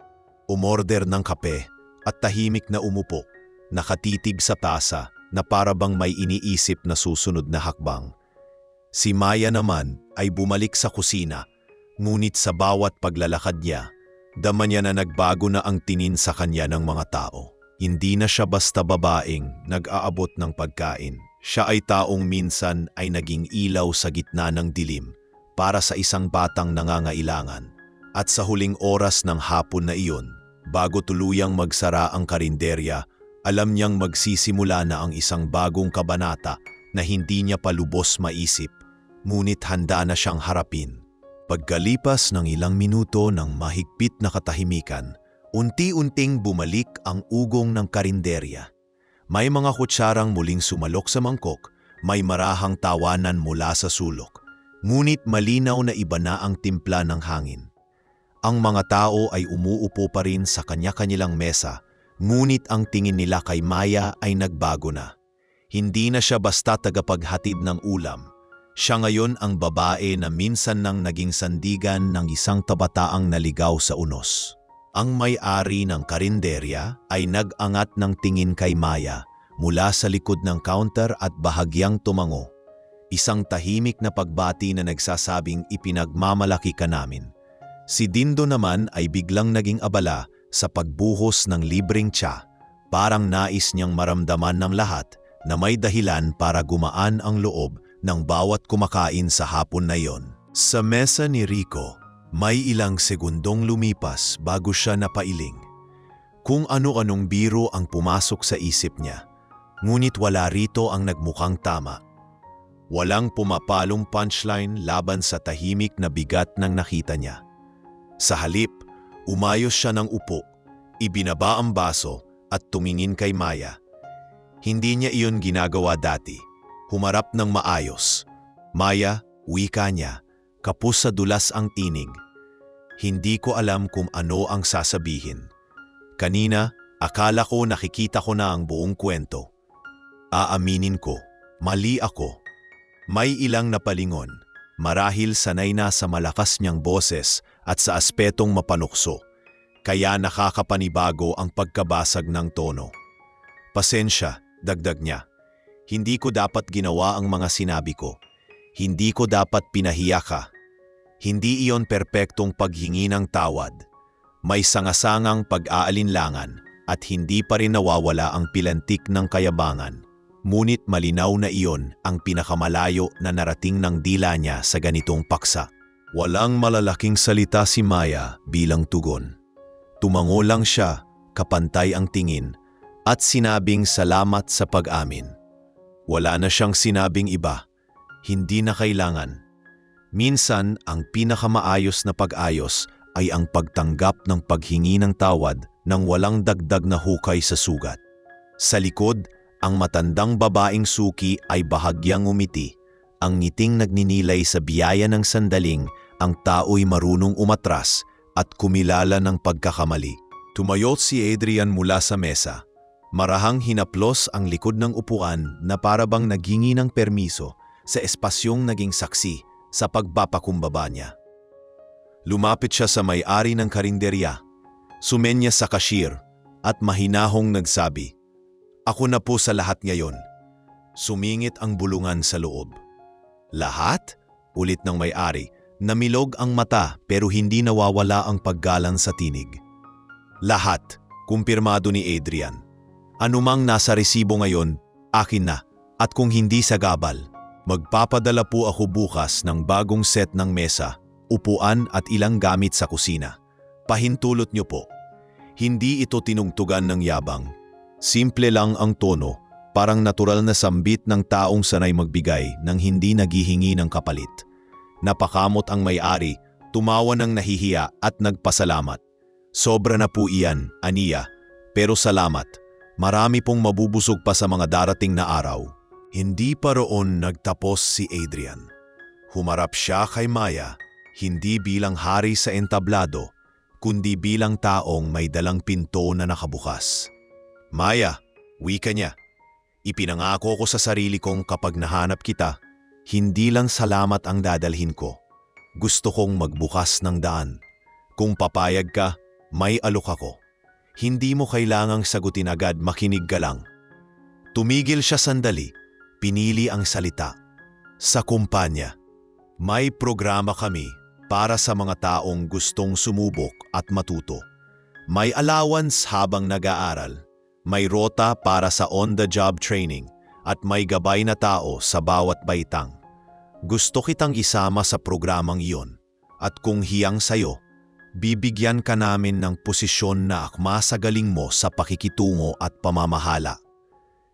umorder ng kape at tahimik na umupo, nakatitig sa tasa na para bang may iniisip na susunod na hakbang. Si Maya naman ay bumalik sa kusina, ngunit sa bawat paglalakad niya, dama niya na nagbago na ang tingin sa kanya ng mga tao. Hindi na siya basta babaeng nag-aabot ng pagkain. Siya ay taong minsan ay naging ilaw sa gitna ng dilim para sa isang batang nangangailangan. At sa huling oras ng hapon na iyon, bago tuluyang magsara ang karinderya, alam niyang magsisimula na ang isang bagong kabanata na hindi niya pa lubos maisip, ngunit handa na siyang harapin. Pagkalipas ng ilang minuto ng mahigpit na katahimikan, unti-unting bumalik ang ugong ng karinderya. May mga kutsarang muling sumalok sa mangkok, may marahang tawanan mula sa sulok. Ngunit malinaw na iba na ang timpla ng hangin. Ang mga tao ay umuupo pa rin sa kanya-kanilang mesa, ngunit ang tingin nila kay Maya ay nagbago na. Hindi na siya basta tagapaghatid ng ulam. Siya ngayon ang babae na minsan nang naging sandigan ng isang kabataang naligaw sa unos. Ang may-ari ng karinderya ay nag-angat ng tingin kay Maya mula sa likod ng counter at bahagyang tumango. Isang tahimik na pagbati na nagsasabing ipinagmamalaki ka namin. Si Dindo naman ay biglang naging abala sa pagbuhos ng libreng tsa. Parang nais niyang maramdaman ng lahat na may dahilan para gumaan ang loob ng bawat kumakain sa hapon na yon. Sa mesa ni Rico, may ilang segundong lumipas bago siya napailing. Kung ano-anong biro ang pumasok sa isip niya, ngunit wala rito ang nagmukhang tama. Walang pumapalong punchline laban sa tahimik na bigat ng nakita niya. Sa halip, umayos siya ng upo, ibinaba ang baso at tumingin kay Maya. Hindi niya iyon ginagawa dati. Humarap ng maayos. Maya, wika niya, kapos sa dulas ang tinig. Hindi ko alam kung ano ang sasabihin. Kanina, akala ko nakikita ko na ang buong kwento. Aaminin ko, mali ako. May ilang napalingon, marahil sanay na sa malakas niyang boses at sa aspetong mapanukso, kaya nakakapanibago ang pagkabasag ng tono. Pasensya, dagdag niya. Hindi ko dapat ginawa ang mga sinabi ko. Hindi ko dapat pinahiya ka. Hindi iyon perpektong paghingi ng tawad. May sangasangang pag-aalinlangan at hindi pa rin nawawala ang pilantik ng kayabangan. Ngunit malinaw na iyon ang pinakamalayo na narating ng dila niya sa ganitong paksa. Walang malalaking salita si Maya bilang tugon. Tumango lang siya, kapantay ang tingin, at sinabing salamat sa pag-amin. Wala na siyang sinabing iba, hindi na kailangan. Minsan, ang pinakamaayos na pag-ayos ay ang pagtanggap ng paghingi ng tawad nang walang dagdag na hukay sa sugat. Sa likod, ang matandang babaeng suki ay bahagyang umiti, ang ngiting nagninilay sa biyaya ng sandaling ang tao'y marunong umatras at kumilala ng pagkakamali. Tumayot si Adrian mula sa mesa. Marahang hinaplos ang likod ng upuan na parabang naghingi ng permiso sa espasyong naging saksi sa pagpapakumbaba niya. Lumapit siya sa may-ari ng karinderya, sumenya sa cashier at mahinahong nagsabi, "Ako na po sa lahat ngayon." Sumingit ang bulungan sa loob. "Lahat?" ulit ng may-ari. Namilog ang mata pero hindi nawawala ang paggalang sa tinig. "Lahat," kumpirmado ni Adrian. "Anumang nasa resibo ngayon, akin na. At kung hindi sa gabal, magpapadala po ako bukas ng bagong set ng mesa, upuan at ilang gamit sa kusina. Pahintulot niyo po." Hindi ito tinungtugan ng yabang. Simple lang ang tono, parang natural na sambit ng taong sanay magbigay nang hindi naghihingi ng kapalit. Napakamot ang may-ari, tumawa ng nahihiya at nagpasalamat. "Sobra na po iyan, aniya. Pero salamat. Marami pong mabubusog pa sa mga darating na araw." Hindi pa roon nagtapos si Adrian. Humarap siya kay Maya, hindi bilang hari sa entablado, kundi bilang taong may dalang pinto na nakabukas. "Maya," wika niya, "ipinangako ko sa sarili kong kapag nahanap kita, hindi lang salamat ang dadalhin ko. Gusto kong magbukas ng daan. Kung papayag ka, may alok ako. Hindi mo kailangang sagutin agad, makinig ka lang." Tumigil siya sandali, pinili ang salita. "Sa kumpanya, may programa kami para sa mga taong gustong sumubok at matuto. May allowance habang nag-aaral. May rota para sa on-the-job training at may gabay na tao sa bawat baitang. Gusto kitang isama sa programang iyon at kung hiyang sayo, bibigyan ka namin ng posisyon na akma sa galing mo sa pakikitungo at pamamahala.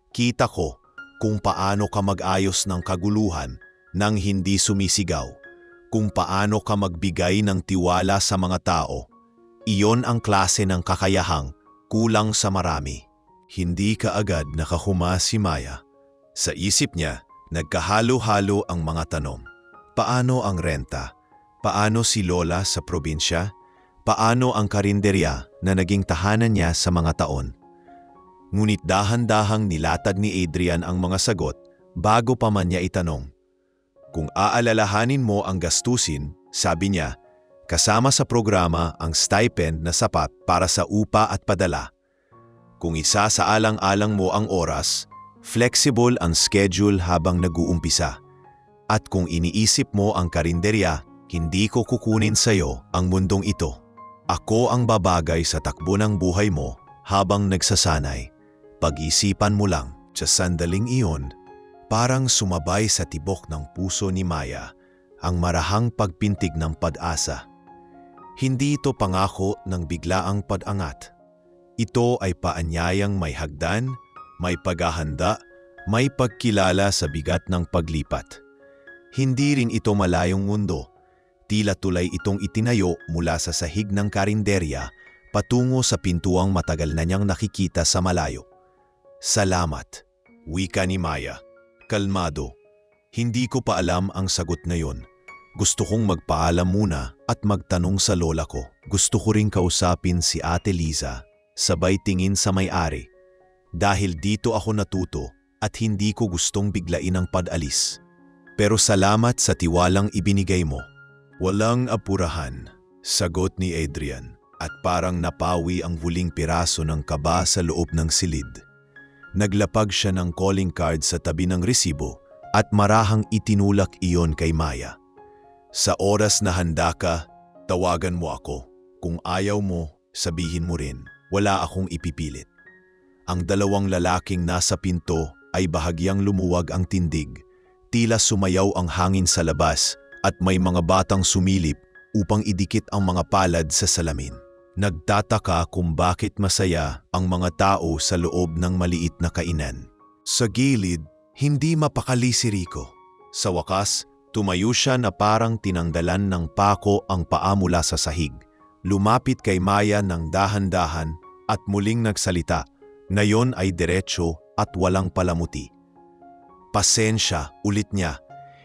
Kita ko kung paano ka mag-ayos ng kaguluhan nang hindi sumisigaw, kung paano ka magbigay ng tiwala sa mga tao. Iyon ang klase ng kakayahang kulang sa marami." Hindi ka agad nakahuma si Maya. Sa isip niya, Nagkahalo-halo ang mga tanong. Paano ang renta? Paano si Lola sa probinsya? Paano ang karinderya na naging tahanan niya sa mga taon? Ngunit dahan-dahang nilatad ni Adrian ang mga sagot bago pa man niya itanong. Kung aalalahanin mo ang gastusin, sabi niya, kasama sa programa ang stipend na sapat para sa upa at padala. Kung isasaalang-alang mo ang oras, flexible ang schedule habang nag-uumpisa. At kung iniisip mo ang karinderya, hindi ko kukunin sa'yo ang mundong ito. Ako ang babagay sa takbo ng buhay mo habang nagsasanay. Pag-isipan mo lang, sa sandaling iyon, parang sumabay sa tibok ng puso ni Maya ang marahang pagpintig ng pag-asa. Hindi ito pangako ng biglaang pag-angat. Ito ay paanyayang may hagdan, may paghahanda, may pagkilala sa bigat ng paglipat. Hindi rin ito malayong mundo. Tila tulay itong itinayo mula sa sahig ng karinderya patungo sa pintuang matagal na niyang nakikita sa malayo. Salamat, wika ni Maya. Kalmado. Hindi ko pa alam ang sagot na yon. Gusto kong magpaalam muna at magtanong sa lola ko. Gusto ko ring kausapin si Ate Liza, sabay tingin sa may-ari. Dahil dito ako natuto at hindi ko gustong biglain ang pag-alis. Pero salamat sa tiwalang ibinigay mo. Walang apurahan, sagot ni Adrian at parang napawi ang huling piraso ng kaba sa loob ng silid. Naglapag siya ng calling card sa tabi ng resibo at marahang itinulak iyon kay Maya. Sa oras na handa ka, tawagan mo ako. Kung ayaw mo, sabihin mo rin, wala akong ipipilit. Ang dalawang lalaking nasa pinto ay bahagyang lumuwag ang tindig. Tila sumayaw ang hangin sa labas at may mga batang sumilip upang idikit ang mga palad sa salamin. Nagtataka kung bakit masaya ang mga tao sa loob ng maliit na kainan. Sa gilid, hindi mapakali si Rico. Sa wakas, tumayo siya na parang tinanggalan ng pako ang paa mula sa sahig. Lumapit kay Maya ng dahan-dahan at muling nagsalita. Ngayon ay diretso at walang palamuti. Pasensya, ulit niya.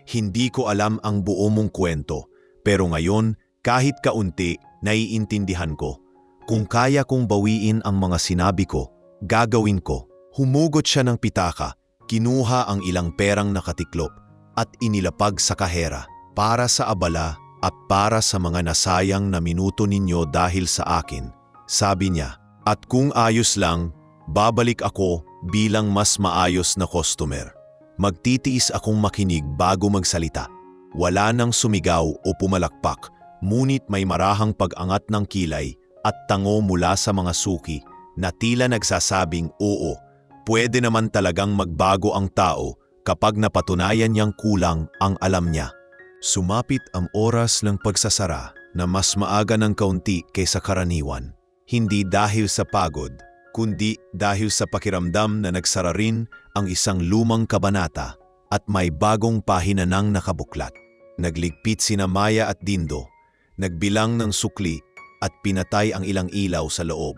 Hindi ko alam ang buo mong kwento, pero ngayon, kahit kaunti, naiintindihan ko. Kung kaya kong bawiin ang mga sinabi ko, gagawin ko. Humugot siya ng pitaka, kinuha ang ilang perang nakatiklop at inilapag sa kahera para sa abala at para sa mga nasayang na minuto ninyo dahil sa akin. Sabi niya, at kung ayos lang, babalik ako bilang mas maayos na customer. Magtitiis akong makinig bago magsalita. Wala nang sumigaw o pumalakpak, ngunit may marahang pag-angat ng kilay at tango mula sa mga suki na tila nagsasabing oo, pwede naman talagang magbago ang tao kapag napatunayan niyang kulang ang alam niya. Sumapit ang oras ng pagsasara na mas maaga ng kaunti kaysa karaniwan. Hindi dahil sa pagod, kundi dahil sa pakiramdam na nagsara rin ang isang lumang kabanata at may bagong pahina nang nakabuklat. Nagligpit sina Maya at Dindo, nagbilang ng sukli at pinatay ang ilang ilaw sa loob.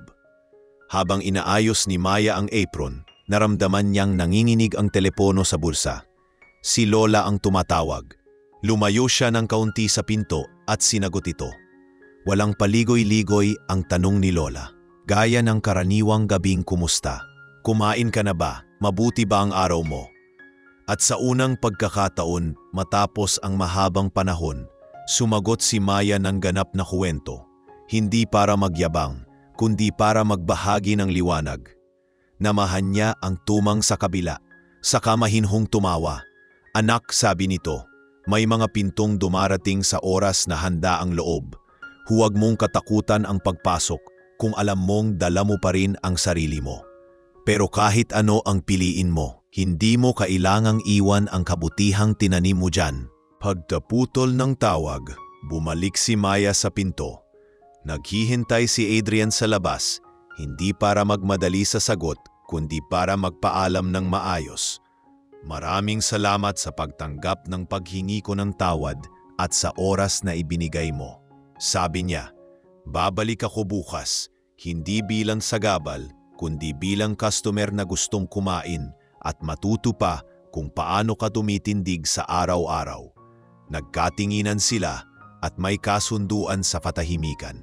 Habang inaayos ni Maya ang apron, naramdaman niyang nanginginig ang telepono sa bulsa. Si Lola ang tumatawag. Lumayo siya ng kaunti sa pinto at sinagot ito. Walang paligoy-ligoy ang tanong ni Lola. Gaya ng karaniwang gabing kumusta. Kumain ka na ba? Mabuti ba ang araw mo? At sa unang pagkakataon, matapos ang mahabang panahon, sumagot si Maya ng ganap na kwento. Hindi para magyabang, kundi para magbahagi ng liwanag. Namahan niya ang tumang sa kabila, saka mahinhong tumawa. Anak, sabi nito, may mga pintong dumarating sa oras na handa ang loob. Huwag mong katakutan ang pagpasok kung alam mong dala mo pa rin ang sarili mo. Pero kahit ano ang piliin mo, hindi mo kailangang iwan ang kabutihang tinanim mo dyan. Pagtaputol ng tawag, bumalik si Maya sa pinto. Naghihintay si Adrian sa labas, hindi para magmadali sa sagot, kundi para magpaalam ng maayos. Maraming salamat sa pagtanggap ng paghingi ko ng tawad at sa oras na ibinigay mo. Sabi niya, babalik ako bukas, hindi bilang sagabal, kundi bilang customer na gustong kumain at matuto pa kung paano ka tumitindig sa araw-araw. Nagkatinginan sila at may kasunduan sa katahimikan.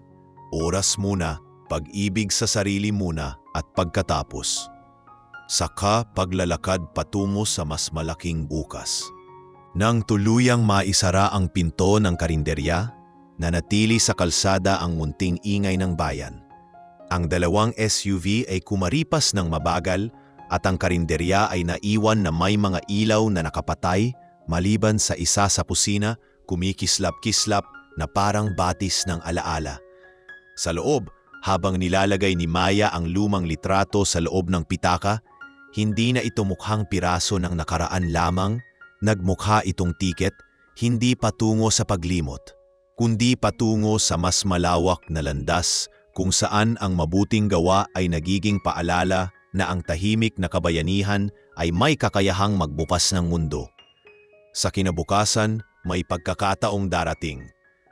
Oras muna, pag-ibig sa sarili muna at pagkatapos. Saka paglalakad patungo sa mas malaking bukas. Nang tuluyang maisara ang pinto ng karinderya, nanatili sa kalsada ang munting ingay ng bayan. Ang dalawang SUV ay kumaripas ng mabagal at ang karinderya ay naiwan na may mga ilaw na nakapatay maliban sa isa sa pusina kumikislap-kislap na parang batis ng alaala. Sa loob, habang nilalagay ni Maya ang lumang litrato sa loob ng pitaka, hindi na ito mukhang piraso ng nakaraan lamang, nagmukha itong tiket, hindi patungo sa paglimot, kundi patungo sa mas malawak na landas kung saan ang mabuting gawa ay nagiging paalala na ang tahimik na kabayanihan ay may kakayahang magbukas ng mundo. Sa kinabukasan, may pagkakataong darating.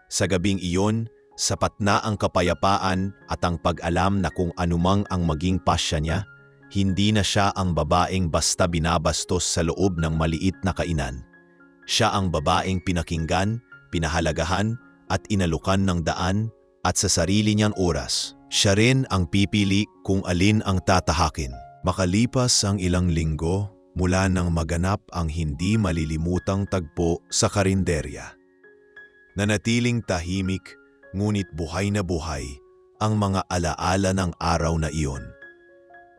Sa gabing iyon, sapat na ang kapayapaan at ang pag-alam na kung anumang ang maging pasya niya, hindi na siya ang babaeng basta binabastos sa loob ng maliit na kainan. Siya ang babaeng pinakinggan, pinahalagahan at inalukan ng daan at sa sarili niyang oras. Siya rin ang pipili kung alin ang tatahakin. Makalipas ang ilang linggo mula nang maganap ang hindi malilimutang tagpo sa karinderya. Nanatiling tahimik ngunit buhay na buhay ang mga alaala ng araw na iyon.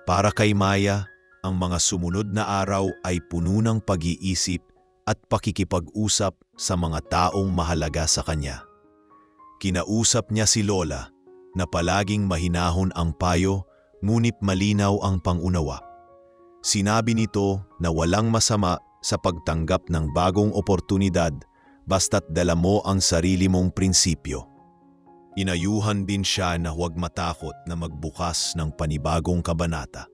Para kay Maya, ang mga sumunod na araw ay puno ng pag-iisip at pakikipag-usap sa mga taong mahalaga sa kanya. Kinausap niya si Lola na palaging mahinahon ang payo ngunit malinaw ang pangunawa. Sinabi nito na walang masama sa pagtanggap ng bagong oportunidad basta't dala mo ang sarili mong prinsipyo. Inayuhan din siya na huwag matakot na magbukas ng panibagong kabanata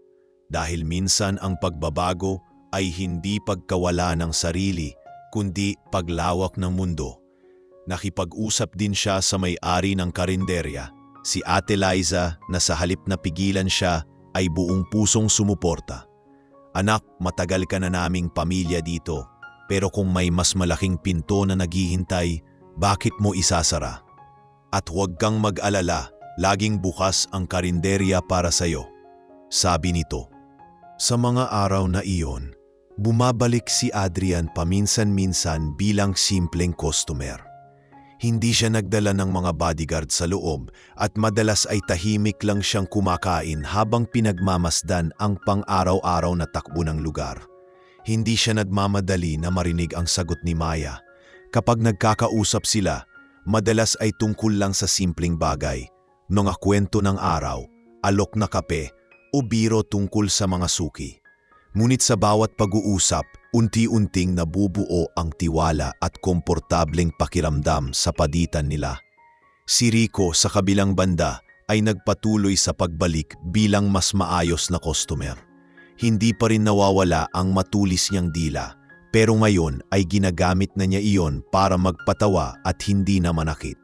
dahil minsan ang pagbabago ay hindi pagkawala ng sarili kundi paglawak ng mundo. Nakipag-usap din siya sa may-ari ng karinderya, si Ate Liza, na sa halip na pigilan siya ay buong pusong sumuporta. Anak, matagal ka na naming pamilya dito, pero kung may mas malaking pinto na naghihintay, bakit mo isasara? At huwag kang mag-alala, laging bukas ang karinderya para sa'yo. Sabi nito. Sa mga araw na iyon, bumabalik si Adrian paminsan-minsan bilang simpleng customer. Hindi siya nagdala ng mga bodyguard sa loob at madalas ay tahimik lang siyang kumakain habang pinagmamasdan ang pang-araw-araw na takbo ng lugar. Hindi siya nagmamadali na marinig ang sagot ni Maya. Kapag nagkakausap sila, madalas ay tungkol lang sa simpleng bagay, mga kwento ng araw, alok na kape o biro tungkol sa mga suki. Ngunit sa bawat pag-uusap, unti-unting nabubuo ang tiwala at komportableng pakiramdam sa pagitan nila. Si Rico sa kabilang banda ay nagpatuloy sa pagbalik bilang mas maayos na customer. Hindi pa rin nawawala ang matulis niyang dila, pero ngayon ay ginagamit na niya iyon para magpatawa at hindi na manakit.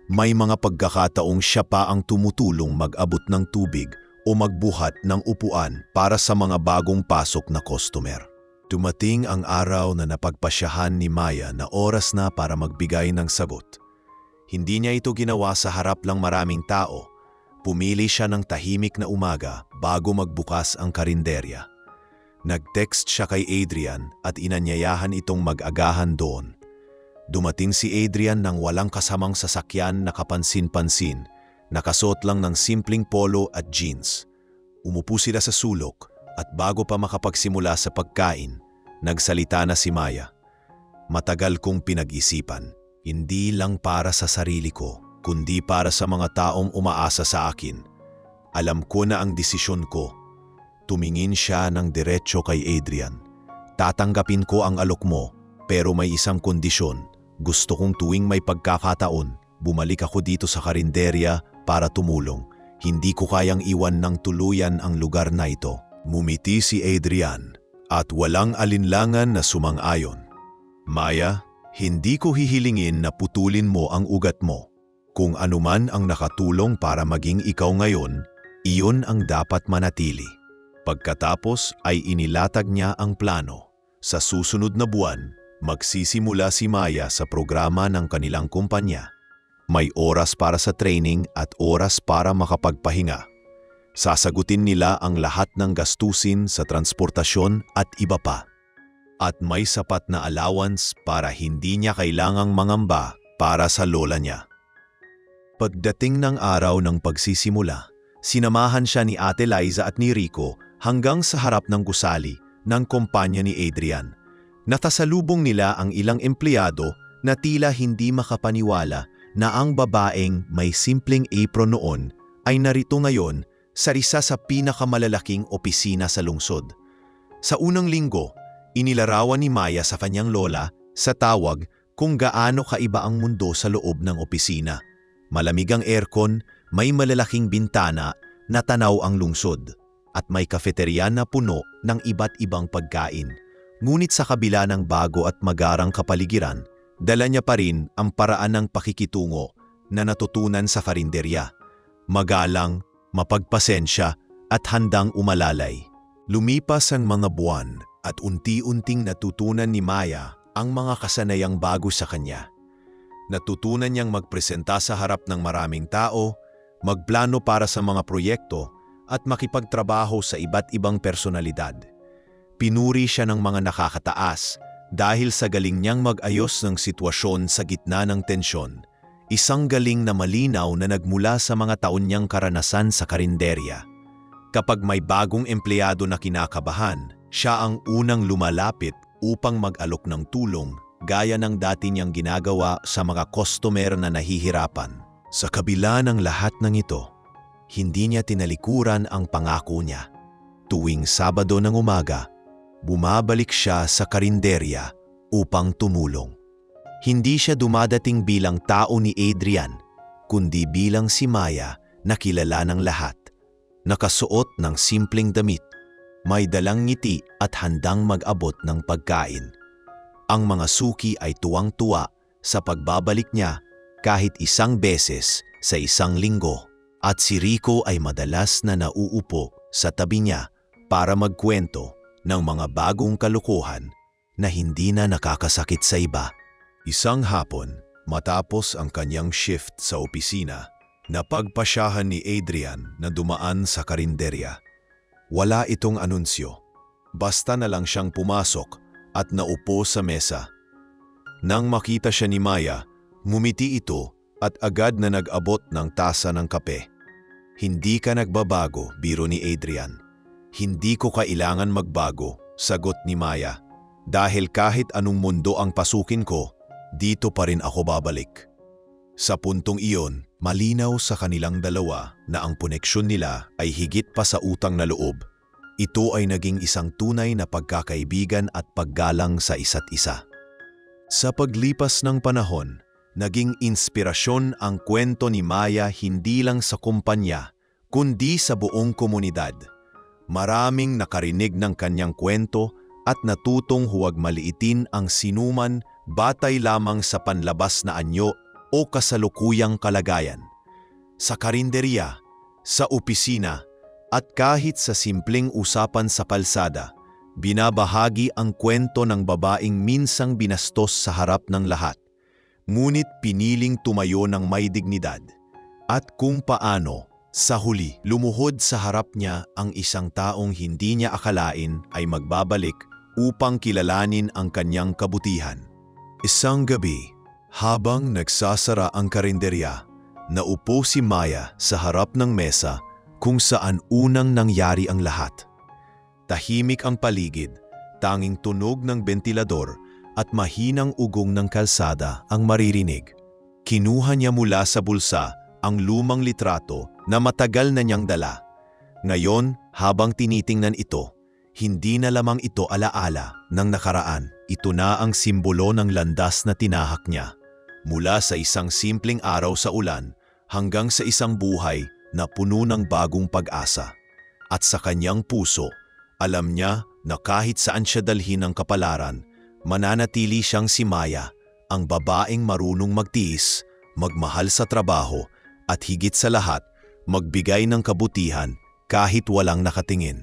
May mga pagkakataong siya pa ang tumutulong mag-abot ng tubig o magbuhat ng upuan para sa mga bagong pasok na customer. Dumating ang araw na napagpasyahan ni Maya na oras na para magbigay ng sagot. Hindi niya ito ginawa sa harap lang maraming tao. Pumili siya ng tahimik na umaga bago magbukas ang karinderya. Nag-text siya kay Adrian at inanyayahan itong mag-agahan doon. Dumating si Adrian nang walang kasamang sasakyan na kapansin-pansin, nakasuot lang ng simpleng polo at jeans. Umupo sila sa sulok at bago pa makapagsimula sa pagkain, nagsalita na si Maya. Matagal kong pinag-isipan, hindi lang para sa sarili ko, kundi para sa mga taong umaasa sa akin. Alam ko na ang desisyon ko. Tumingin siya ng diretso kay Adrian. Tatanggapin ko ang alok mo, pero may isang kondisyon. Gusto kong tuwing may pagkakataon, bumalik ako dito sa karinderya para tumulong. Hindi ko kayang iwan ng tuluyan ang lugar na ito. Mumiti si Adrian at walang alinlangan na sumang-ayon. Maya, hindi ko hihilingin na putulin mo ang ugat mo. Kung anuman ang nakatulong para maging ikaw ngayon, iyon ang dapat manatili. Pagkatapos ay inilatag niya ang plano. Sa susunod na buwan, magsisimula si Maya sa programa ng kanilang kumpanya. May oras para sa training at oras para makapagpahinga. Sasagutin nila ang lahat ng gastusin sa transportasyon at iba pa. At may sapat na allowance para hindi niya kailangang mangamba para sa lola niya. Pagdating ng araw ng pagsisimula, sinamahan siya ni Ate Liza at ni Rico hanggang sa harap ng gusali ng kumpanya ni Adrian. Nakasalubong nila ang ilang empleyado na tila hindi makapaniwala na ang babaeng may simpleng apron noon ay narito ngayon sa isa sa pinakamalalaking opisina sa lungsod. Sa unang linggo, inilarawan ni Maya sa kanyang lola sa tawag kung gaano kaiba ang mundo sa loob ng opisina. Malamig ang aircon, may malalaking bintana na tanaw ang lungsod, at may kafeterya na puno ng iba't ibang pagkain. Ngunit sa kabila ng bago at magarang kapaligiran, dala niya pa rin ang paraan ng pakikitungo na natutunan sa karinderya. Magalang, mapagpasensya at handang umalalay. Lumipas ang mga buwan at unti-unting natutunan ni Maya ang mga kasanayang bago sa kanya. Natutunan niyang magpresenta sa harap ng maraming tao, magplano para sa mga proyekto at makipagtrabaho sa iba't ibang personalidad. Pinuri siya ng mga nakakataas dahil sa galing niyang mag-ayos ng sitwasyon sa gitna ng tensyon. Isang galing na malinaw na nagmula sa mga taon niyang karanasan sa karinderya. Kapag may bagong empleyado na kinakabahan, siya ang unang lumalapit upang mag-alok ng tulong gaya ng dati niyang ginagawa sa mga customer na nahihirapan. Sa kabila ng lahat ng ito, hindi niya tinalikuran ang pangako niya. Tuwing Sabado ng umaga, bumabalik siya sa karinderya upang tumulong. Hindi siya dumadating bilang tao ni Adrian, kundi bilang si Maya na kilala ng lahat. Nakasuot ng simpleng damit, may dalang ngiti at handang mag-abot ng pagkain. Ang mga suki ay tuwang-tuwa sa pagbabalik niya kahit isang beses sa isang linggo, at si Rico ay madalas na nauupo sa tabi niya para magkwento ng mga bagong kalokohan na hindi na nakakasakit sa iba. Isang hapon, matapos ang kanyang shift sa opisina, napagpasyahan ni Adrian na dumaan sa karinderya. Wala itong anunsyo, basta na lang siyang pumasok at naupo sa mesa. Nang makita siya ni Maya, ngumiti ito at agad na nag-abot ng tasa ng kape. Hindi ka nagbabago, biro ni Adrian. Hindi ko kailangan magbago, sagot ni Maya. Dahil kahit anong mundo ang pasukin ko, dito pa rin ako babalik. Sa puntong iyon, malinaw sa kanilang dalawa na ang koneksyon nila ay higit pa sa utang na loob. Ito ay naging isang tunay na pagkakaibigan at paggalang sa isa't isa. Sa paglipas ng panahon, naging inspirasyon ang kwento ni Maya hindi lang sa kumpanya, kundi sa buong komunidad. Maraming nakarinig ng kanyang kwento at natutong huwag maliitin ang sinuman batay lamang sa panlabas na anyo o kasalukuyang kalagayan. Sa karinderya, sa opisina, at kahit sa simpleng usapan sa kalsada, binabahagi ang kwento ng babaeng minsang binastos sa harap ng lahat, ngunit piniling tumayo ng may dignidad. At kung paano, sa huli, lumuhod sa harap niya ang isang taong hindi niya akalain ay magbabalik upang kilalanin ang kanyang kabutihan. Isang gabi, habang nagsasara ang karinderya, naupo si Maya sa harap ng mesa kung saan unang nangyari ang lahat. Tahimik ang paligid, tanging tunog ng bentilador at mahinang ugong ng kalsada ang maririnig. Kinuha niya mula sa bulsa ang lumang litrato na matagal na niyang dala. Ngayon, habang tinitingnan ito, hindi na lamang ito alaala ng nakaraan. Ito na ang simbolo ng landas na tinahak niya. Mula sa isang simpleng araw sa ulan hanggang sa isang buhay na puno ng bagong pag-asa. At sa kanyang puso, alam niya na kahit saan siya dalhin ng kapalaran, mananatili siyang si Maya, ang babaeng marunong magtiis, magmahal sa trabaho, at higit sa lahat, magbigay ng kabutihan kahit walang nakatingin.